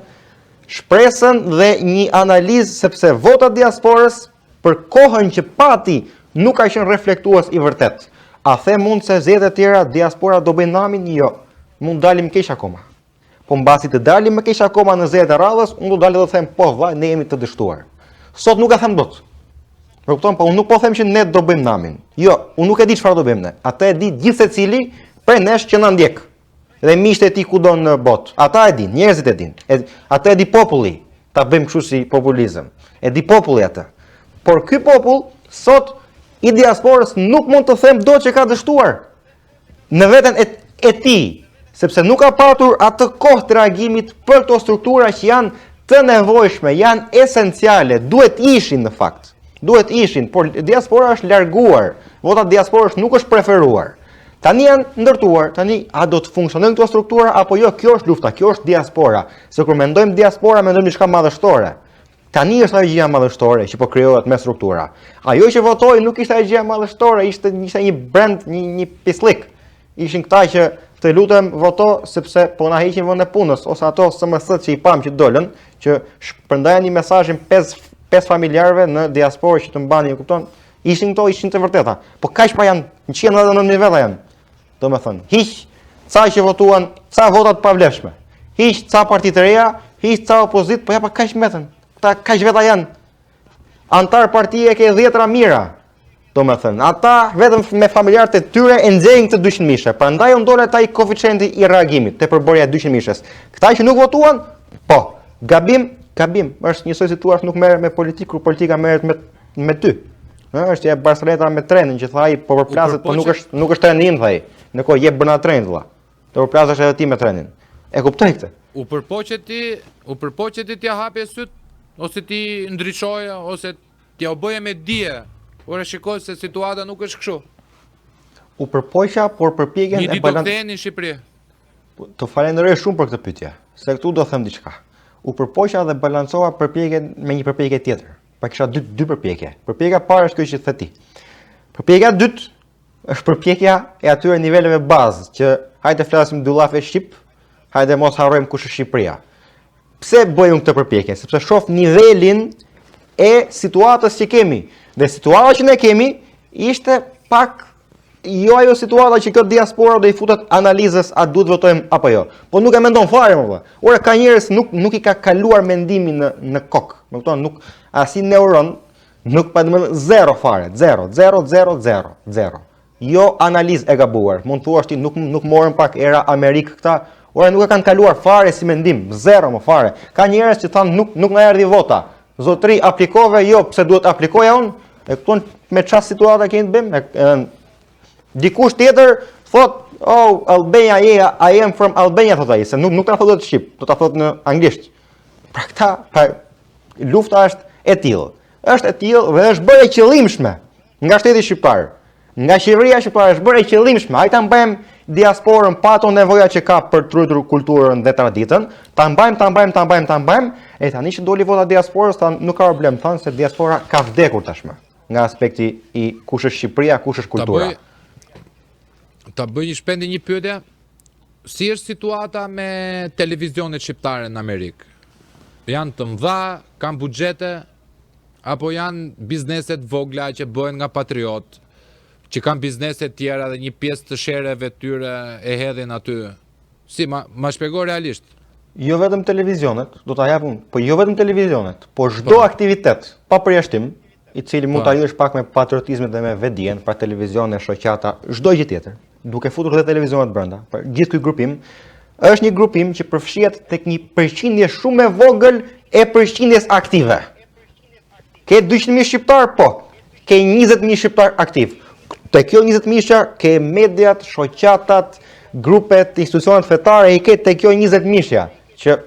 shpresën dhe një analizë sepse votat diasporës për kohën që pati nuk ka qenë reflektues i vërtet. A them mund se zgjedhjet e tjera diaspora do bëjnë namin? Jo. Mund dalim keq akoma. Po mbasi të dalim më keq akoma në zgjedhjet e radhës, unë do dalë dhe them po vllai, ne jemi të dështuar. Sot nuk e them dot. Më kupton, po unë nuk po them që ne do bëjmë namin. Jo, unë nuk e di çfarë do bëjmë ne. Ata e di gjithë secili prej nesh që na ndjek. Dhe miqtë e tij kudo në botë. Ata e din, njerëzit e din. Ata e di populli. Ta bëjmë kështu si populizëm. E di populli atë. Por ky popull sot i diasporës nuk mund të them dot që ka dështuar në veten e tij, sepse nuk ka patur atë kohë të reagimit për këto struktura që janë të nevojshme, janë esenciale, duhet ishin në fakt. Duhet ishin, por diaspora është larguar. Vota diasporës nuk është preferuar. Tani janë ndërtuar, tani a do të funksionojnë këto struktura apo jo? Kjo është lufta, kjo është diaspora. Se kur mendojmë diaspora, mendojmë diçka madhështore. Tani është ajo gjëja madhështore që po krijohet me struktura. Ajo që votoi nuk ishte ajo gjëja madhështore, ishte një brand, një pislik. Ishin këta që të lutem voto sepse po na heqin vend e punës, ose ato SMS që i pam që dolën, që shpërndajan një mesazhin 5 familjarëve në diasporë që të mbani, e kupton? Ishin këto, ishin të vërteta. Po kaq pa janë 199 nivella janë. Domethënë, hiq ca që votuan, ca vota të pavlefshme. Hiq ca parti të reja, hiq ca opozit, po ja pa kaq mbetën. Këta kaq veta janë. Antar partie ke 10 mira. Domethënë, ata vetëm me familjarët e tyre e nxjerrin këtë 200 mishe. Prandaj u ndolet ai koeficienti i reagimit te përbërja e 200 mishes. Këta që nuk votuan, po, gabim. Është njësoj si thua, nuk merret me politikë, kur politika merret me ty. Është e Barceleta me trenin që thaj po përplaset, po nuk është treni im thaj. Ndërkohë jep brenda trenit vëlla. Të përplasesh edhe ti me trenin. E kuptoj këtë. U përpoqet ti t'ia hapje syt ose ti ndriçoje ose t'ia u bëje me dije. Ora shikoj se situata nuk është kështu. U përpoqja, por përpjekjen e balancuar në Shqipëri. Të falenderoj shumë për këtë pyetje, se këtu do them diçka. U përpoqja dhe balancova përpjekjen me një përpjekje tjetër. Pa kisha dy përpjekje. Përpjekja parë është kjo që the ti. Përpjekja dytë është përpjekja e atyre niveleve bazë që hajde flasim dy llafe shqip, hajde mos harrojmë kush është Shqipëria. Pse bëjmë këtë përpjekje? Sepse shoh nivelin e situatës që kemi. Dhe situata që ne kemi ishte pak jo ajo situata që këtë diaspora do i futet analizës a duhet votojmë apo jo. Po nuk e mendon fare më. Ora ka njerëz nuk i ka kaluar mendimin në kokë. Më kupton, nuk as i neuron, nuk pa domethënë zero fare, zero. Jo analizë e gabuar. Mund thuash ti nuk morën pak era Amerikë këta. Ora nuk e kanë kaluar fare si mendim, zero më fare. Ka njerëz që thanë nuk na erdhi vota. Zotri aplikove, jo, pse duhet aplikoja unë? E kupton me çfarë situata kemi të bëjmë? Dikush tjetër thot, oh, Albania, I am from Albania, thot ai, se nuk ta thotë në shqip, do ta thotë në anglisht. Pra këta, lufta është e tillë. Është e tillë dhe është bërë e qëllimshme nga shteti shqiptar. Nga qeveria shqiptare është bërë e qëllimshme. Hajde ta mbajmë diasporën pa ato nevoja që ka për të ruajtur kulturën dhe traditën. Ta mbajmë, e tani që doli vota diasporës, thanë nuk ka problem, thanë se diaspora ka vdekur tashmë. Nga aspekti i kush është Shqipëria, kush është kultura. Ta bëj një shpendi një pyetje. Si është situata me televizionet shqiptare në Amerikë? Janë të mëdha, kanë buxhete apo janë bizneset vogla që bëhen nga patriot, që kanë biznese tjera dhe një pjesë të shereve tyre e hedhin aty? Si, ma shpjego realisht. Jo vetëm televizionet, do ta japun, po jo vetëm televizionet, po çdo aktivitet pa përjashtim, i cili mund ta lidhësh pak me patriotizmin dhe me vetdijen, pra televizione, shoqata, çdo gjë tjetër, duke futur edhe televizionet brenda. Gjithë ky grupim është një grupim që përfshihet tek një përqindje shumë e vogël e përqindjes aktive. Ke 200.000 shqiptar, po. Ke 20.000 shqiptar aktiv. Te kjo 20.000 ke mediat, shoqatat, grupet, institucionet fetare, i ke te kjo 20.000 që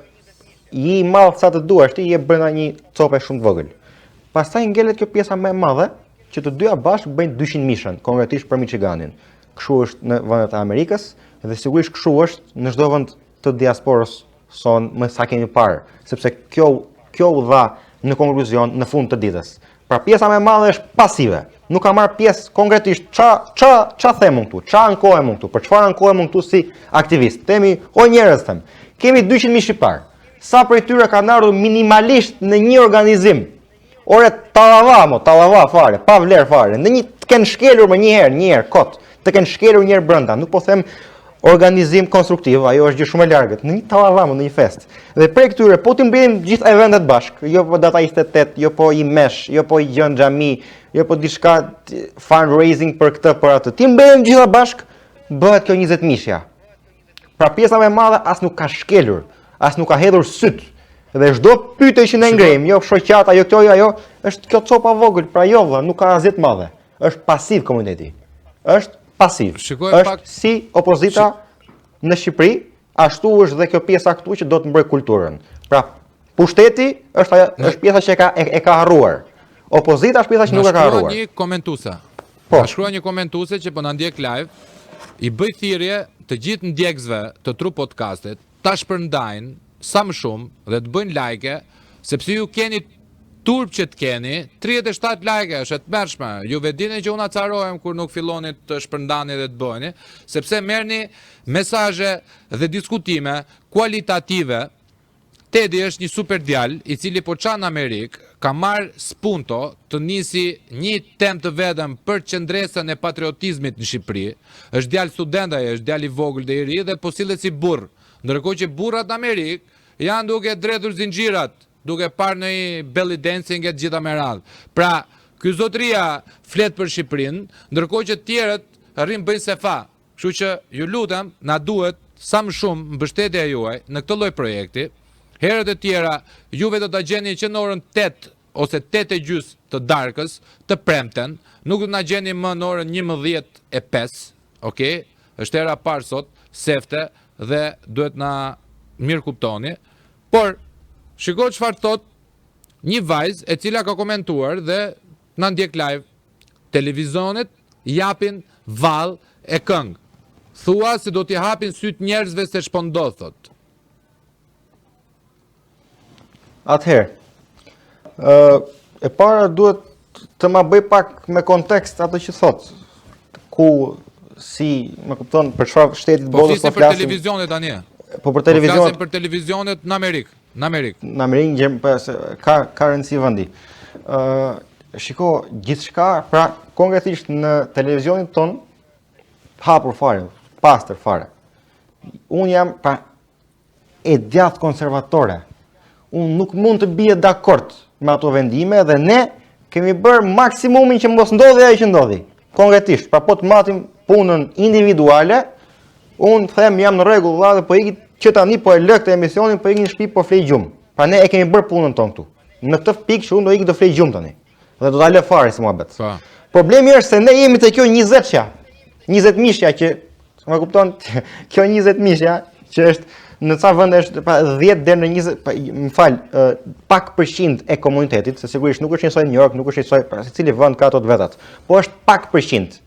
i mall sa të duash ti, je brenda një cope shumë të vogël. Pastaj ngelet kjo pjesa më e madhe që të dyja bashkë bëjnë 200.000, konkretisht për Michiganin. Kështu është në vendet e Amerikës dhe sigurisht kështu është në çdo vend të diasporës son më sa kemi parë, sepse kjo u dha në konkluzion në fund të ditës. Pra pjesa më e madhe është pasive. Nuk ka marrë pjesë konkretisht ça them këtu, ça ankohem këtu, për çfarë ankohem këtu si aktivist. Themi, o njerëz them, kemi 200.000 shqiptar. Sa prej tyre kanë ardhur minimalisht në një organizim. Ore tallava fare, pa vlerë fare. Në një të kenë shkelur më një herë kot, të kenë shkelur një herë brenda. Nuk po them organizim konstruktiv, ajo është gjë shumë e largët, në një tallava, në një fest. Dhe prej këtyre, po të mbijmë gjithë eventet bashk, jo po data 28, jo po i mesh, jo po i gjën xhami, jo po diçka fundraising për këtë për atë. Ti mbijmë gjitha bashk, bëhet kjo 20 mishja. Pra pjesa më e madhe as nuk ka shkelur, as nuk ka hedhur syt. Dhe çdo pyetje që ne ngrejmë, jo shoqata, jo kjo, jo ajo, është kjo copa vogël, pra jo vëlla, nuk ka asgjë të madhe. Është pasiv komuniteti. Është pasiv. Është si opozita në Shqipëri, ashtu është dhe kjo pjesa këtu që do të mbrojë kulturën. Pra, pushteti është pjesa që e ka harruar. Opozita është pjesa që nuk e ka harruar. Një komentuese. Po. Na shkruaj një komentuese që po na ndjek live, i bëj thirrje të gjithë ndjekësve të Tru Podcastit ta shpërndajnë sa më shumë dhe të bëjnë like, sepse ju keni turp që të keni, 37 like është e tmerrshme. Juve dini që unë acarohem kur nuk filloni të shpërndani dhe të bëni, sepse merrni mesazhe dhe diskutime kualitative. Tedi është një super djalë i cili po çan në Amerikë, ka marrë spunto të nisi një temë të vetëm për qendresën e patriotizmit në Shqipëri. Është djalë student ai, është djalë i vogël dhe i ri dhe po sillet si burr. Ndërkohë që burrat në Amerikë janë duke dredhur zinxhirat, duke parë në belly dancing e gjitha me radhë. Pra, ky zotëria flet për Shqipërinë, ndërkohë që të tjerët arrin bëjnë sefa. Kështu që ju lutem, na duhet sa më shumë mbështetja juaj në këtë lloj projekti. Herët e tjera, juve do të gjeni që në orën 8 ose 8:30 të darkës, të premten, nuk do të na gjeni më në orën 11:05, okay? Është era parë sot, sefte dhe duhet na mirë kuptoni. Por shiko çfarë thot një vajzë e cila ka komentuar dhe na ndjek live. Televizionet japin vallë e këngë. Thua se do t'i hapin syt njerëzve se shpondot, thot. Atëherë, e para duhet të ma bëj pak me kontekst atë që thot, ku, si, me kupton, për çfarë shtetit botës po flasim. Po flasim për televizionet tani. Po për televizionet. Po flasim për televizionet në Amerikë. Në Amerikë ka rëndësi vendi. Shiko, gjithçka, pra konkretisht në televizionin ton hapur fare, pastër fare. Unë jam pra e djathtë konservatore. Unë nuk mund të bie dakord me ato vendime dhe ne kemi bërë maksimumin që mos ndodhi ajo që ndodhi. Konkretisht, pra po të matim punën individuale, unë them jam në rregull vëlla dhe po iki që tani po e lë këtë emisionin, po iki në shtëpi po flej gjumë. Pra ne e kemi bërë punën tonë këtu. Në këtë pikë që unë do iki do flej gjumë tani. Dhe do ta lë fare si muhabet. Problemi është se ne jemi te kjo 20-sha. 20 mishja që, më kupton, kjo 20 mishja që është në ca vende është 10 deri në 20, pak përqind e komunitetit, se sigurisht nuk është njësoj New York, nuk është njësoj, pra secili vend ka ato të vetat, po është pak përqind.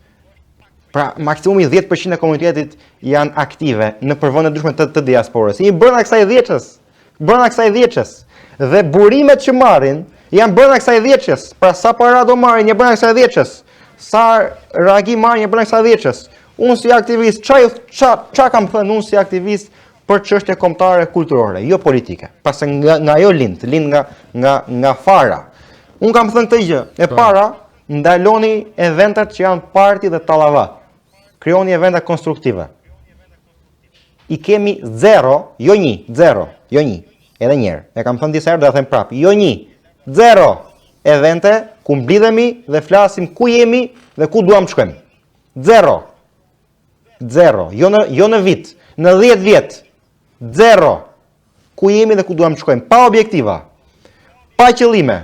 Pra maksimumi 10% e komunitetit janë aktive në përvende ndryshme të diasporës. Jemi brenda kësaj 10-s. Dhe burimet që marrin janë brenda kësaj 10-s. Pra sa para do marrin janë brenda kësaj 10-s. Sa reagim marrin janë brenda kësaj 10-s. Unë si aktivist, ç'a kam thënë unë si aktivist për çështje kombëtare kulturore, jo politike. Pasi nga ajo lind nga fara. Unë kam thënë këtë gjë. E para, ndaloni eventet që janë parti dhe tallava. Krijoni evente konstruktive. I kemi 0, jo 1, edhe njerë. E kam thënë disa herë dhe e them prapë. Jo 1, 0 evente ku mblidhemi dhe flasim ku jemi dhe ku duam të shkojmë. 0. Jo në vit, në 10 vjet. 0. Ku jemi dhe ku duam të shkojmë. Pa objektiva, pa qëllime,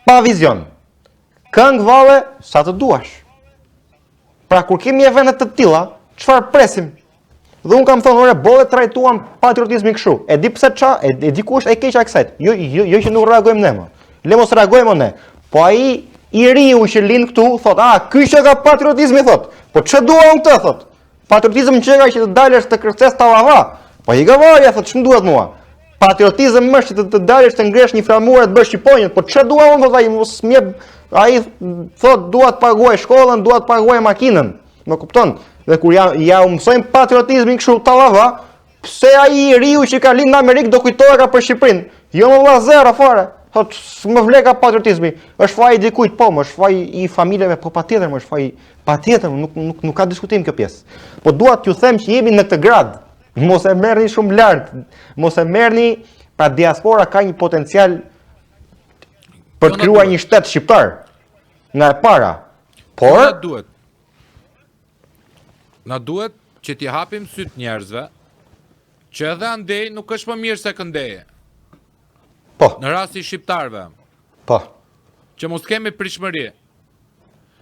pa vizion. Këngë valle sa të duash. Pra kur kemi evente të tilla, çfarë presim? Dhe unë kam thënë, ore, bolle trajtuam patriotizmin kështu. E di pse ça, e di ku është e keq aksajt. Jo që nuk reagojmë ne më. Le mos reagojmë ne. Po ai i riu që lind këtu thot, ky që ka patriotizmi thot. Po ç'e dua unë këtë thot. Patriotizëm çeka që të dalësh të kërces tallava. Po i gavarja thot, ç'm duhet mua. Patriotizëm është që të dalësh të ngresh një flamurë të bësh shqiponjën. Po ç'e dua unë thot ai mos mjep. Ai thot dua të paguaj shkollën, dua të paguaj makinën. Më kupton? Dhe kur ja u mësojmë patriotizmin kështu tallava, pse ai i riu që ka lind në Amerikë do kujtohet ka për Shqipërinë? Jo më vlla zero fare. Thot, më vleka patriotizmi, është faji i dikujt, po, më është faji i familjeve, po patjetër, më është faji patjetër, nuk ka diskutim kjo pjesë. Po dua t'ju them që jemi në këtë grad. Mos e merrni shumë lart, mos e merrni, pra diaspora ka një potencial për të krijuar një shtet shqiptar nga e para. Por na duhet që t'i hapim syt njerëzve që edhe andej nuk është më mirë se këndeje. Po. Në rasti shqiptarëve. Po. Që mos kemi pritshmëri.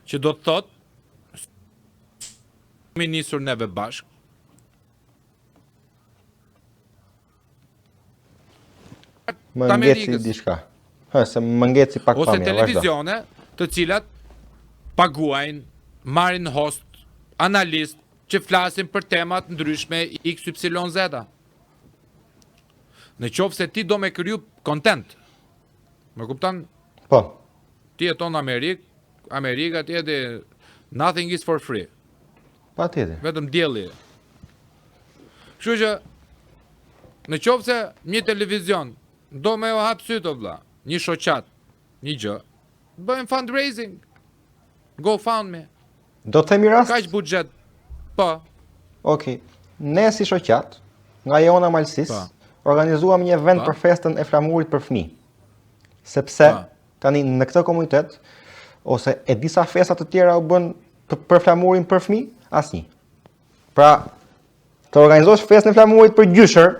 Që do të thotë kemi nisur neve bashk. Më ngeci diçka. Se më ngeci pak pamje. Ose televizione të cilat paguajnë, marrin host, analist, që flasin për temat ndryshme XYZ. Në qoftë se ti do me kriju content. Më kupton? Po. Ti jeton në Amerika ti jeti nothing is for free. Patjetër. Vetëm dielli. Kështu që në qoftë se një televizion do me o hap syt o vlla, një shoqat, një gjë, bëjmë fundraising. GoFundMe. Do të themi rast? Kaq buxhet. Po. Okej. Ne si shoqat, nga Jona Malsis, organizuam një event për festën e flamurit për fëmijë. Sepse tani në këtë komunitet ose e disa festa të tjera u bën për flamurin për fëmijë, asnjë. Pra, të organizosh festën e flamurit për gjyshër,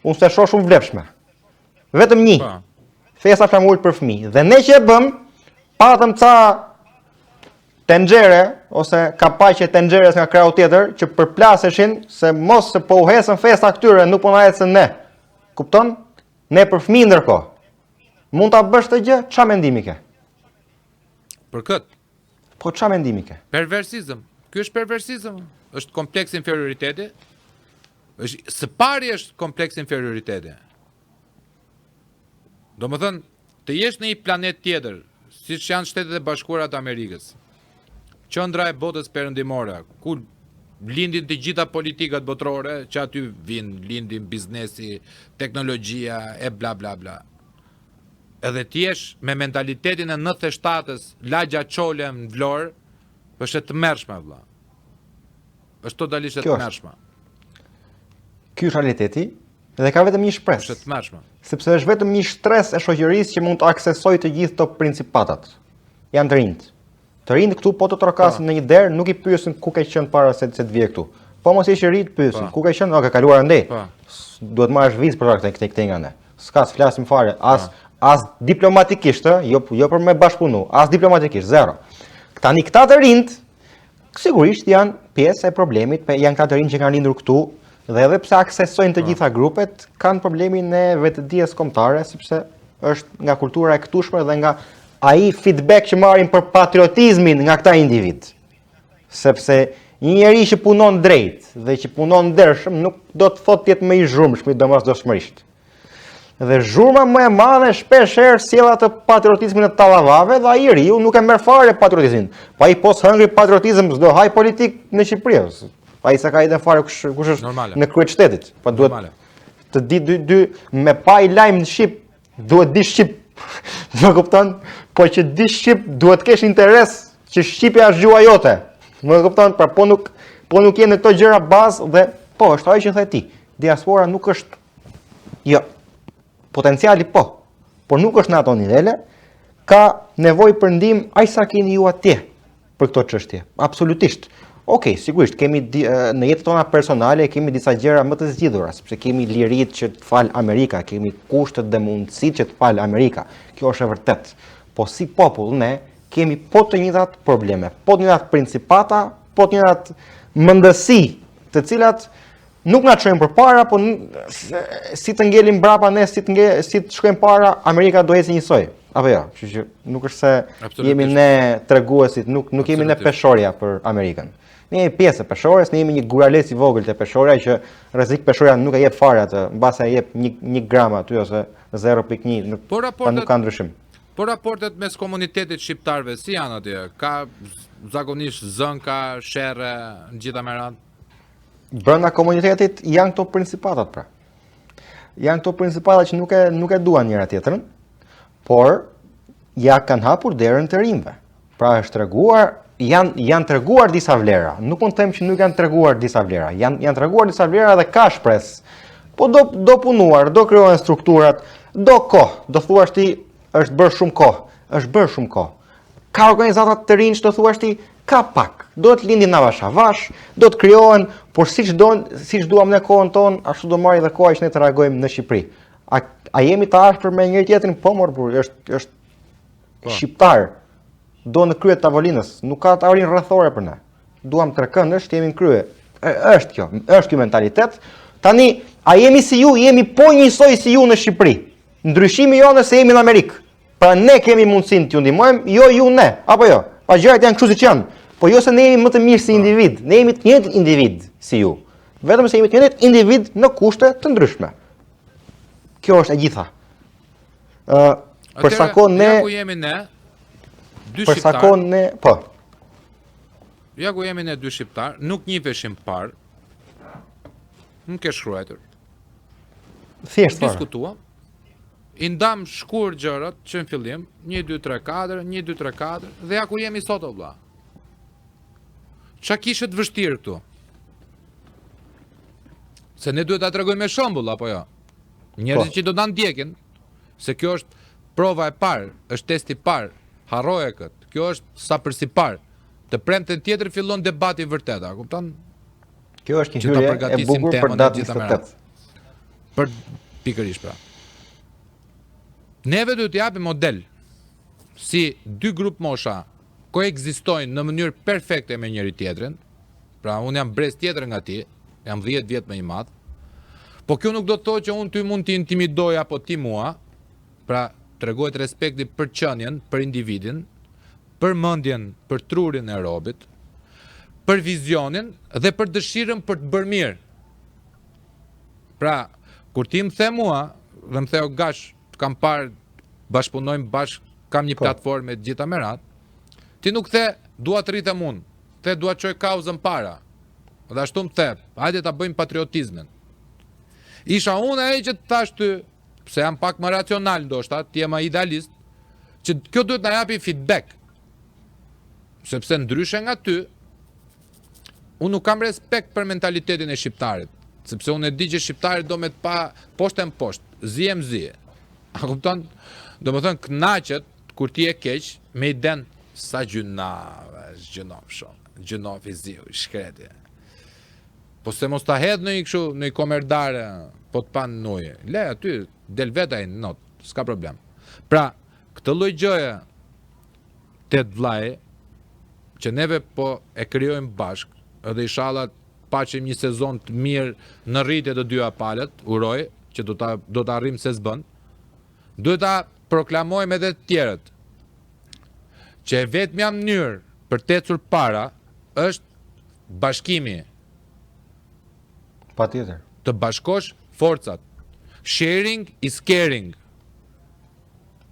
unë se shoh shumë vlefshme. Vetëm një. Festa e flamurit për fëmijë. Dhe ne që e bëm, patëm ca tenxhere ose kapaqe tenxheres nga krau tjetër që përplaseshin se mos se po u hesën festa këtyre, nuk po na ecën ne. Kupton? Ne për fëmijë ndërkohë. Mund ta bësh të gjë? Ç'a mendimi ke? Për kët? Po ç'a mendimi ke? Perversizëm. Ky është perversizëm. Është kompleks inferioriteti. Së pari është kompleks inferioriteti. Domethënë, të jesh në një planet tjetër, siç janë Shtetet e Bashkuara të Amerikës. Qendra e botës perëndimore, ku lindin të gjitha politikat botërore, që aty lindin biznesi, teknologjia e bla bla bla. Edhe ti jesh me mentalitetin e 97-s, lagja çole në Vlorë, është e tmerrshme vëlla. Është totalisht e tmerrshme. Ky është realiteti dhe ka vetëm një shpresë. Është e tmerrshme. Sepse është vetëm një stres e shoqërisë që mund të aksesojë të gjithë këto principatat. Janë të rinjt. Të rinjt këtu po të trokasin në një derë, nuk i pyesin ku ke qenë para se të vije këtu. Po mos jesh i ri të pyesin, ku ke qenë? Ka kaluar ande. Duhet marrësh vizë për këtë nga ne. S'ka të flasim fare, as diplomatikisht, jo për me bashkëpunu, as diplomatikisht, zero. Tani këta të rinjt, sigurisht janë pjesë e problemit, janë këta të rinjt që kanë lindur këtu, dhe edhe pse aksesojnë të gjitha grupet, kanë problemin e vetëdijes kombëtare, sepse është nga kultura e këtushme dhe nga ai feedback që marrin për patriotizmin nga këta individ. Sepse një njeri që punon drejt dhe që punon ndershëm nuk do të thotë të jetë më i zhurmshëm, domosdoshmërisht. Dhe zhurma më e madhe shpesh herë sjell atë patriotizmin e tallavave dhe ai i riu nuk e merr fare patriotizmin. Pa ai pos hëngri patriotizëm çdo haj politik në Shqipëri. Pa ai sa ka ide fare kush është në krye të shtetit. Pa duhet të di dy me pa i lajm në Shqip, duhet di Shqip. Më kupton? Po që di Shqip duhet kesh interes që Shqipja është gjua jote. Më kupton? Pra po nuk jenë në këto gjëra bazë dhe po është ajo që the ti. Diaspora nuk është jo. Potenciali po, por nuk është në ato nivele, ka nevojë për ndihmë aq sa keni ju atje për këto çështje. Absolutisht. Okej, sigurisht kemi në jetën tona personale kemi disa gjëra më të zgjidhura, sepse kemi liritë që të fal Amerika, kemi kushtet dhe mundësitë që të fal Amerika. Kjo është e vërtet. Po si popull ne kemi po të njëjtat probleme, po të njëjtat principata, po të njëjtat mendësi, të cilat nuk na çojnë përpara, po si të ngelim mbrapa ne, si të shkojmë para, Amerika do ecë njësoj. Apo jo, që nuk është se jemi ne treguesit, nuk jemi ne peshorja për Amerikën. Ne jemi pjesë e peshorjes, ne jemi një gurales i vogël të peshorja që rrezik peshorja nuk e jep fare atë, mbase e jep 1 gram aty ose 0.1, pa nuk ka ndryshim. Po raportet mes komunitetit shqiptarëve si janë atje? Ka zakonisht zën, ka sherrë në gjitha merat? Brenda komunitetit janë këto principatat pra. Janë këto principatat që nuk e duan njëra tjetrën, por ja kanë hapur derën të rinjve. Pra është treguar, janë treguar disa vlera. Nuk mund të them që nuk janë treguar disa vlera. Janë treguar disa vlera dhe ka shpresë. Po do punuar, do krijohen strukturat, do kohë. Do thuash ti është bërë shumë kohë. Ka organizata të rinj, do thuash ti ka pak. Do të lindin avash avash, do të krijohen, por siç duam ne kohën tonë, ashtu do marrë edhe koha që ne të reagojmë në Shqipëri. A jemi të ashpër me njëri tjetrin? Po mor burr, është shqiptar. Do në krye të tavolinës, nuk ka tavolinë rrethore për ne. Duam trekëndësh, jemi në krye. Është ky mentalitet. Tani, a jemi si ju? Jemi po njësoj si ju në Shqipëri. Ndryshimi jo nëse jemi në Amerikë. Pra ne kemi mundësinë t'ju ndihmojmë, jo ju ne, apo jo? Pa gjërat janë kështu siç janë. Po jo se ne jemi më të mirë si individ, ne jemi të njëjtë individ si ju. Vetëm se jemi të njëjtë individ në kushte të ndryshme. Kjo është e gjitha. Për sa kohë ne ku jemi ne, dy për sa shqiptar. kohë ne, po. Ja ku jemi ne dy shqiptar, nuk njiheshim parë. Nuk e shkruajtur. Thjesht fare. Diskutuam. I ndam shkur gjërat që në fillim, 1 2 3 4, 1 2 3 4, dhe ja ku jemi sot o vlla. Qa kishe të vështirë këtu? Se ne duhet ta tregojmë me shembull apo jo? Njerëzit që do ta ndjekin, se kjo është prova e parë, është testi i parë. Harroje këtë. Kjo është sa përsi parë. Të premten tjetër fillon debati i vërtet, a kupton? Kjo është një hyrje e bukur për datën 28. Për pikërisht pra. Neve duhet t'japim model si dy grup mosha koekzistojnë në mënyrë perfekte me njëri tjetrin. Pra unë jam brez tjetër nga ti, jam 10 vjet më i madh. Po kjo nuk do të thotë që unë ty mund t'i intimidoj apo ti mua. Pra tregohet respekti për qenien, për individin, për mendjen, për trurin e robit, për vizionin dhe për dëshirën për të bërë mirë. Pra, kur ti më the mua, dhe më theu gash, kam parë, bashkëpunojmë bashkë, kam një platformë të gjitha me ratë, ti nuk the, dua të rritem unë, the dua të çoj kauzën para. Dhe ashtu më the, hajde ta bëjmë patriotizmin. Isha unë ai që të thash ty, pse jam pak më racional ndoshta, ti je më idealist, që kjo duhet na japi feedback. Sepse ndryshe nga ty, unë nuk kam respekt për mentalitetin e shqiptarit, sepse unë e di që shqiptarit do me të pa poshtë e më poshtë, zi e më zi. A kupton? Do më thënë knaqet, kur ti e keq, me i den, sa gjunave, gjunov shumë, gjunov i ziu, i shkreti. Po se mos ta hedh në i këshu, në i komerdare, po të panë nuje. Le, aty, del vetaj në not, s'ka problem. Pra, këtë lloj gjëje, të vllai, që neve po e krijojmë bashk, edhe inshallah paqim një sezon të mirë në rritje të dyja palët, uroj, që do ta arrijmë se s'bën. Duhet ta proklamojmë edhe të tjerët, që e vetmja mënyrë për të ecur para është bashkimi. Patjetër. Të bashkosh forcat. Sharing is caring.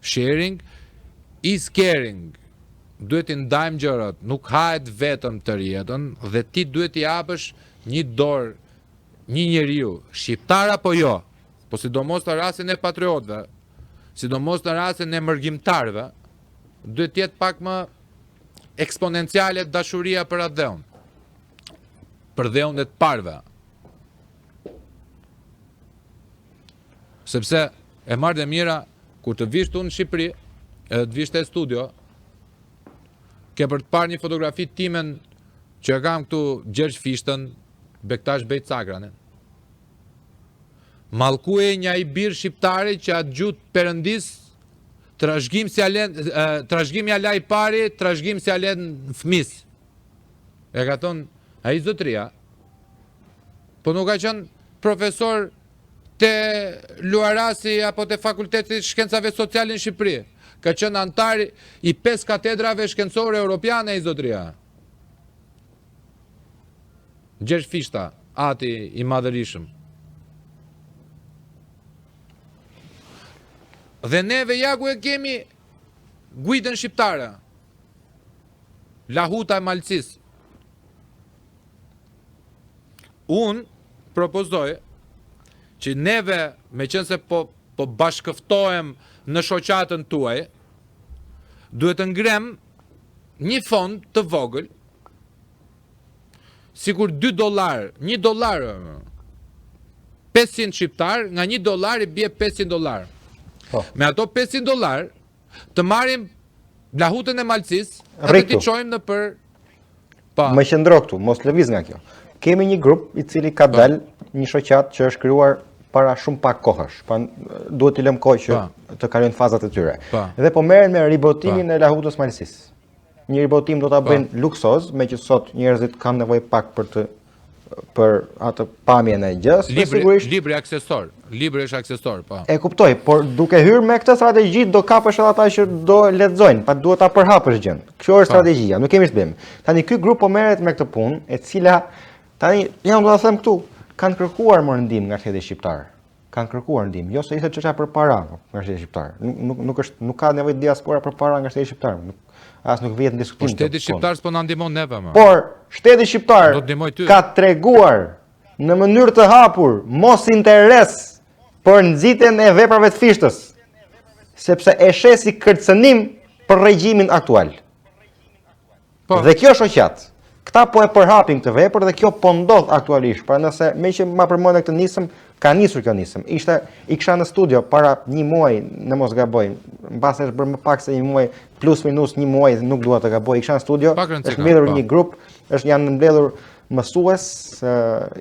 Sharing is caring. Duhet i ndajmë gjërat, nuk hahet vetëm të rjetën dhe ti duhet i japësh një dorë, një njeriu, shqiptar apo jo, po sidomos në rastin e patriotëve, sidomos në rastin e mërgjimtarëve, duhet jetë pak më eksponenciale dashuria për atë dheun. Për dheun e të parve. Sepse e marrë dhe mira, kur të vish tu në Shqipëri, edhe të vish të studio, ke për të parë një fotografi timen që e kam këtu Gjergj Fishtën, Bektash Bejt Sakranin. Mallku e një i birë shqiptari që atë gjutë perëndis, trashëgim ja la i pari, trashëgim si alen fëmis. E ka thonë, a i zotria, po nuk ka qenë profesor të Luarasi apo të Fakultetit Shkencave Sociale në Shqipëri. Ka qenë antar i 5 katedrave shkencore europiane i zotria. Gjergj Fishta, ati i madhërishëm. Dhe neve ja ku e kemi guidën shqiptare. Lahuta e Malcis. Unë propozoj që neve, me qenë se po po bashkëftohem në shoqatën tuaj, duhet të ngrem një fond të vogël, sikur $2, $1, 500 shqiptar, nga $1 i bie $500. Me ato $500 të marrim lahutën e Malësis dhe të çojmë në për... Më qëndro këtu, mos lëviz nga kjo. Kemi një grup i cili ka dal një shoqat që është krijuar para shumë pak kohësh. Duhet t'i lëm kohë që të kalojnë fazat e tyre. Dhe po merren me ribotimin e lahutës Malësis. Një ribotim do ta bëjnë luksoz, meqë sot njerëzit kanë nevojë pak për atë pamjen e gjës. Libri aksesor. Libri është aksesor, po. E kuptoj, por duke hyrë me këtë strategji do kapësh edhe ata që do lexojnë, pa duhet ta përhapësh gjën. Kjo është strategjia, nuk kemi ç'bëm. Tani ky grup po merret me këtë punë, e cila tani jam do ta them këtu, kanë kërkuar më ndihmë nga shteti shqiptar. Kanë kërkuar ndihmë, jo se ishte çështja për para nga shteti shqiptar. Nuk ka nevojë diaspora për para nga shteti shqiptar. As nuk vjet në diskutim. Shteti shqiptar s'po na ndihmon neve më. Por shteti shqiptar ka treguar në mënyrë të hapur mos interes për nxitjen e veprave të fishtës, sepse e shesi kërcënim për regjimin aktual. Dhe kjo shoqat, këta po e përhapin këtë vepër dhe kjo po ndodh aktualisht. Pra nëse me që ma përmendë këtë nisëm, ka nisur kjo nisëm. I kisha në studio para një muaj, në mos gaboj, mbas është bërë më pak se një muaj, plus minus një muaj, nuk dua të gaboj. I kisha në studio, është mbledhur një grup, janë mbledhur mësues,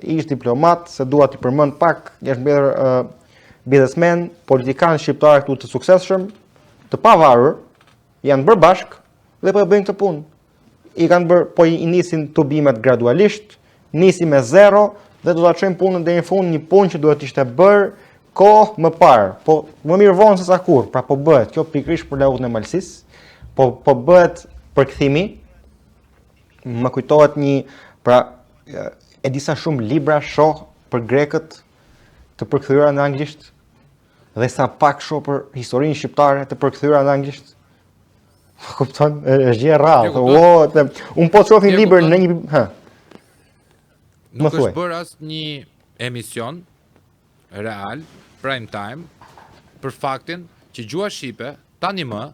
ish diplomat, se dua t'i përmend pak, është mbledhur biznesmen, politikanë shqiptarë këtu të suksesshëm, të pavarur, janë bërë bashk dhe po e bëjnë këtë punë. I kanë bërë, po i nisin tubimet gradualisht, nisi me zero dhe do ta çojmë punën deri në fund, një punë që duhet ishte bërë kohë më parë, po më mirë vonë se sa kur. Pra po bëhet kjo pikërisht për lahutën e Malësisë, po bëhet përkthimi. Më kujtohet e disa shumë libra shoh për grekët të përkthyera në anglisht dhe sa pak shoh për historinë shqiptare të përkthyera në anglisht. Kupton, është gjë e rrallë. Un po shoh një libër në një Nuk është bërë as një emision real, prime time, për faktin që gjua shqipe tani më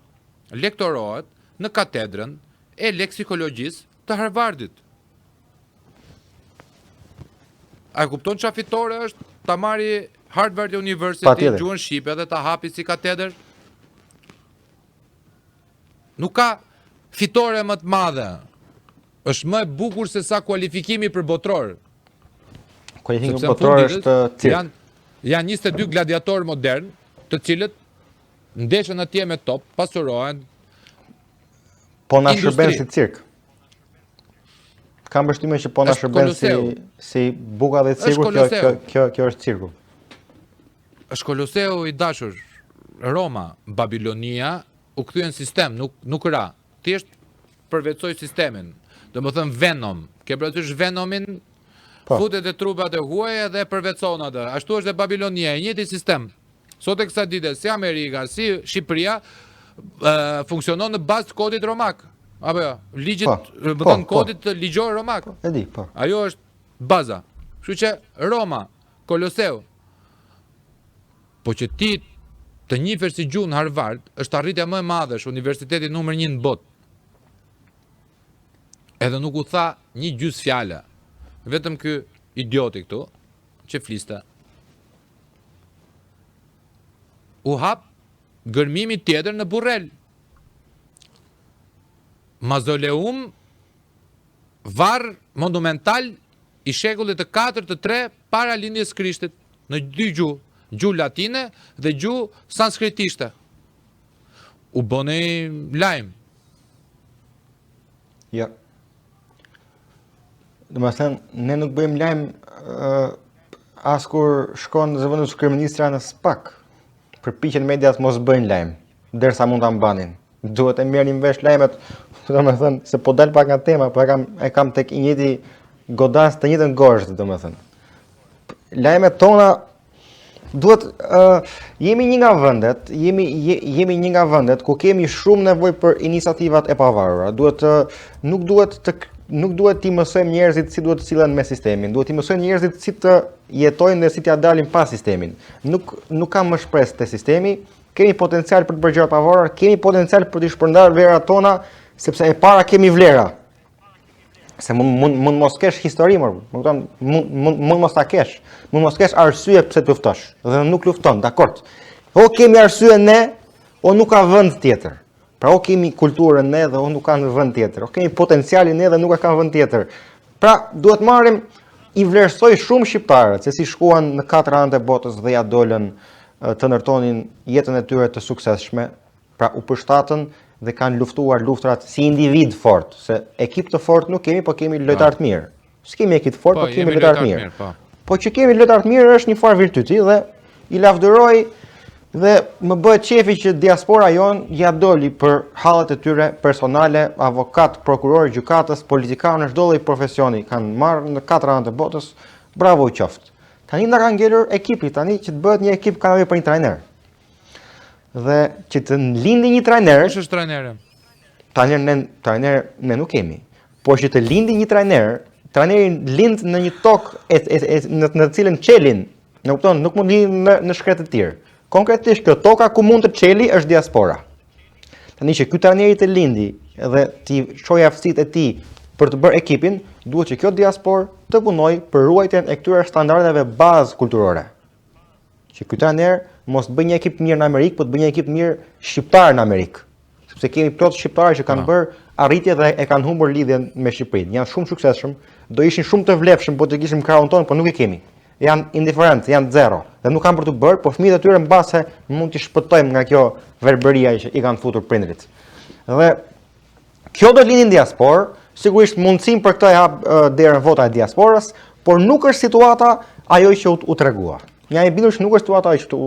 lektorohet në katedrën e leksikologjisë të Harvardit. A kupton çfarë fitore është ta marri Harvard University gjuhën shqipe dhe ta hapi si katedër? Nuk ka fitore më të madhe. Është më e bukur se sa kualifikimi për botror. Kualifikimi për botror është cirk. Janë 22 gladiatorë modern, të cilët ndeshën atje me top, pasurohen. Po na shërben si cirk. Kam përshtimin që po na shërben si buka dhe cirku, kjo është cirku. Është Koloseu i dashur. Roma, Babilonia u kthyen sistem, nuk ra. Thjesht përvetsoi sistemin. Domethënë Venom, ke parasysh Venomin? Futet e trupat e huaja dhe përvetson atë. Ashtu është dhe Babilonia, i njëjti sistem. Sot e kësaj dite, si Amerika, si Shqipëria, funksionon në bazë të kodit romak. Apo jo, kodit ligjor romak. E di, po. Ajo është baza. Kështu që Roma, Koloseu. Po që ti të njihesh si gjuhën Harvard, është arritja më e madhe, është universiteti numër 1 në botë. Edhe nuk u tha një gjys fjala. Vetëm ky idioti këtu, që fliste. U hap gërmimi tjetër në Burrel. Mazoleum, varr monumental i shekullit të 4 të 3 para lindjes Krishtit në 2 gjuhë, gjuhë latine dhe gjuhë sanskritishte. U bënej lajm. Ja. Domethënë, ne nuk bëjmë lajm as kur shkon zëvendës kryeministra në SPAK. Përpiqen mediat mos bëjnë lajm, derisa mund ta mbanin. Duhet e merrnim vesh lajmet, domethënë, se po dal pak nga tema, po e kam tek i njëjti godas të njëjtën gozhd, domethënë. Lajmet tona duhet jemi një nga vendet ku kemi shumë nevojë për iniciativat e pavarura. Nuk duhet të nuk duhet t'i mësojmë njerëzit si duhet të sillen me sistemin, duhet t'i mësojmë njerëzit si të jetojnë dhe si t'ia dalin pa sistemin. Nuk ka më shpresë te sistemi, kemi potencial për të bërë gjëra të pavarura, kemi potencial për të shpërndarë vlerat tona, sepse e para kemi vlera. Se mund mos kesh histori, mund mos ta kesh, mund mos kesh arsye pse të luftosh, dhe nuk lufton, dakord. O kemi arsye ne, o nuk ka vend tjetër. Pra o kemi kulturën ne dhe o nuk ka në vend tjetër. O kemi potencialin ne dhe nuk ka vend tjetër. Pra duhet marrim, i vlerësoj shumë shqiptarët, se si shkuan në 4 anë të botës dhe ja dolën të ndërtonin jetën e tyre të suksesshme. Pra u përshtatën dhe kanë luftuar luftrat si individ fort, se ekip të fort nuk kemi, po kemi lojtar të mirë. S'kemi ekip të fort, po kemi lojtar të mirë. Po që kemi lojtar të mirë është një farë virtyti dhe i lavdëroj. Dhe më bëhet qefi që diaspora jon ja doli për hallet e tyre personale, avokat, prokuror, gjykatës, politikanë, çdo lloj profesioni kanë marrë në 4 anë të botës. Bravo u qoftë. Tani na ka ngelur ekipi, tani që të bëhet një ekip ka nevojë për një trajner. Dhe që të lindi një trajner. Kush është trajneri? Trajner ne nuk kemi. Por që të lindi një trajner, trajneri lind në një tokë në cilën çelin. Në kupton, nuk mund lind në shkretë të tjerë. Konkretisht kjo toka ku mund të çeli është diaspora. Tani që ky trajneri të lindi dhe ti çojë aftësitë e tij për të bërë ekipin, duhet që kjo diasporë të punojë për ruajtjen e këtyre standardeve bazë kulturore. Që ky trajner mos të bëjë një ekip mirë në Amerikë, por të bëjë një ekip mirë shqiptar në Amerikë. Sepse kemi plot shqiptarë që kanë bërë arritje dhe e kanë humbur lidhjen me Shqipërinë. Janë shumë suksesshëm, do ishin shumë të vlefshëm po të kishim krahun tonë, por nuk e kemi. Janë indiferent, janë zero. Dhe nuk kanë për të bërë, por fëmijët e tyre mbase mund t'i shpëtojmë nga kjo verbëria që i kanë futur prindrit. Dhe kjo do të lindin diasporë, sigurisht mundësim për këtë e hap derën vota e diasporës, por nuk është situata ajo që u tregua. Jam i bindur që nuk është situata ajo që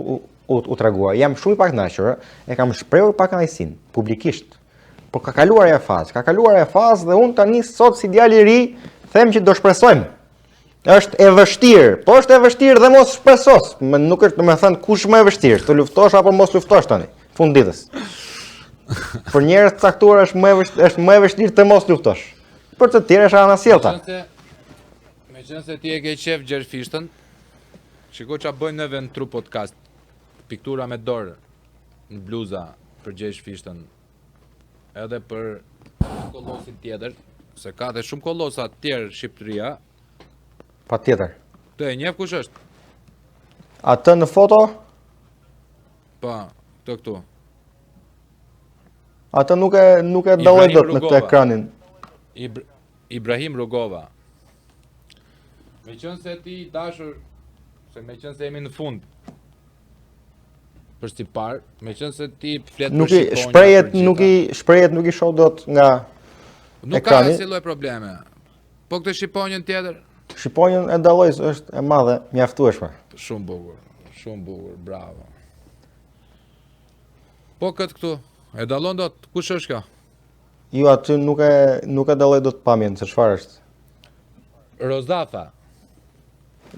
u tregua. Jam shumë i pakënaqur, e kam shprehur pakënaqësinë publikisht. Por ka kaluar ajo fazë, dhe unë tani sot si djalë i ri them që do shpresojmë. Është e vështirë, po është e vështirë dhe mos shpresos. Nuk është, më thënë, kush më e vështirë, të luftosh apo mos luftosh tani, fund ditës. Për njerëz të caktuar është më e vështirë të mos luftosh. Për të tjerë është anasjellta. Meqense ti e ke qef Gjergj Fishtën, shiko ç'a bëjnë neve në Tru Podcast. Piktura me dorë në bluza për Gjergj Fishtën. Edhe për kollosin tjetër, se ka dhe shumë kollosa të tjerë Shqipëria. Patjetër. Të e njeh kush është? Atë në foto? Po, këtu. Atë nuk e dalloj dot në këtë ekranin. Ibrahim Rugova. Meqense ti dashur, se meqense jemi në fund. Për si parë, meqense ti flet për shqiponja. Shprehet nuk i shoh dot nga ekrani. Nuk ka asnjë lloj probleme. Po këtë shqiponjën tjetër? Shqiponjën e dalloj, është e madhe, mjaftueshme. Shumë bukur, bravo. Po këtë këtu, e dallon dot, kush është kjo? Jo, aty nuk e dalloj dot pamjen, se çfarë është. Rozafa.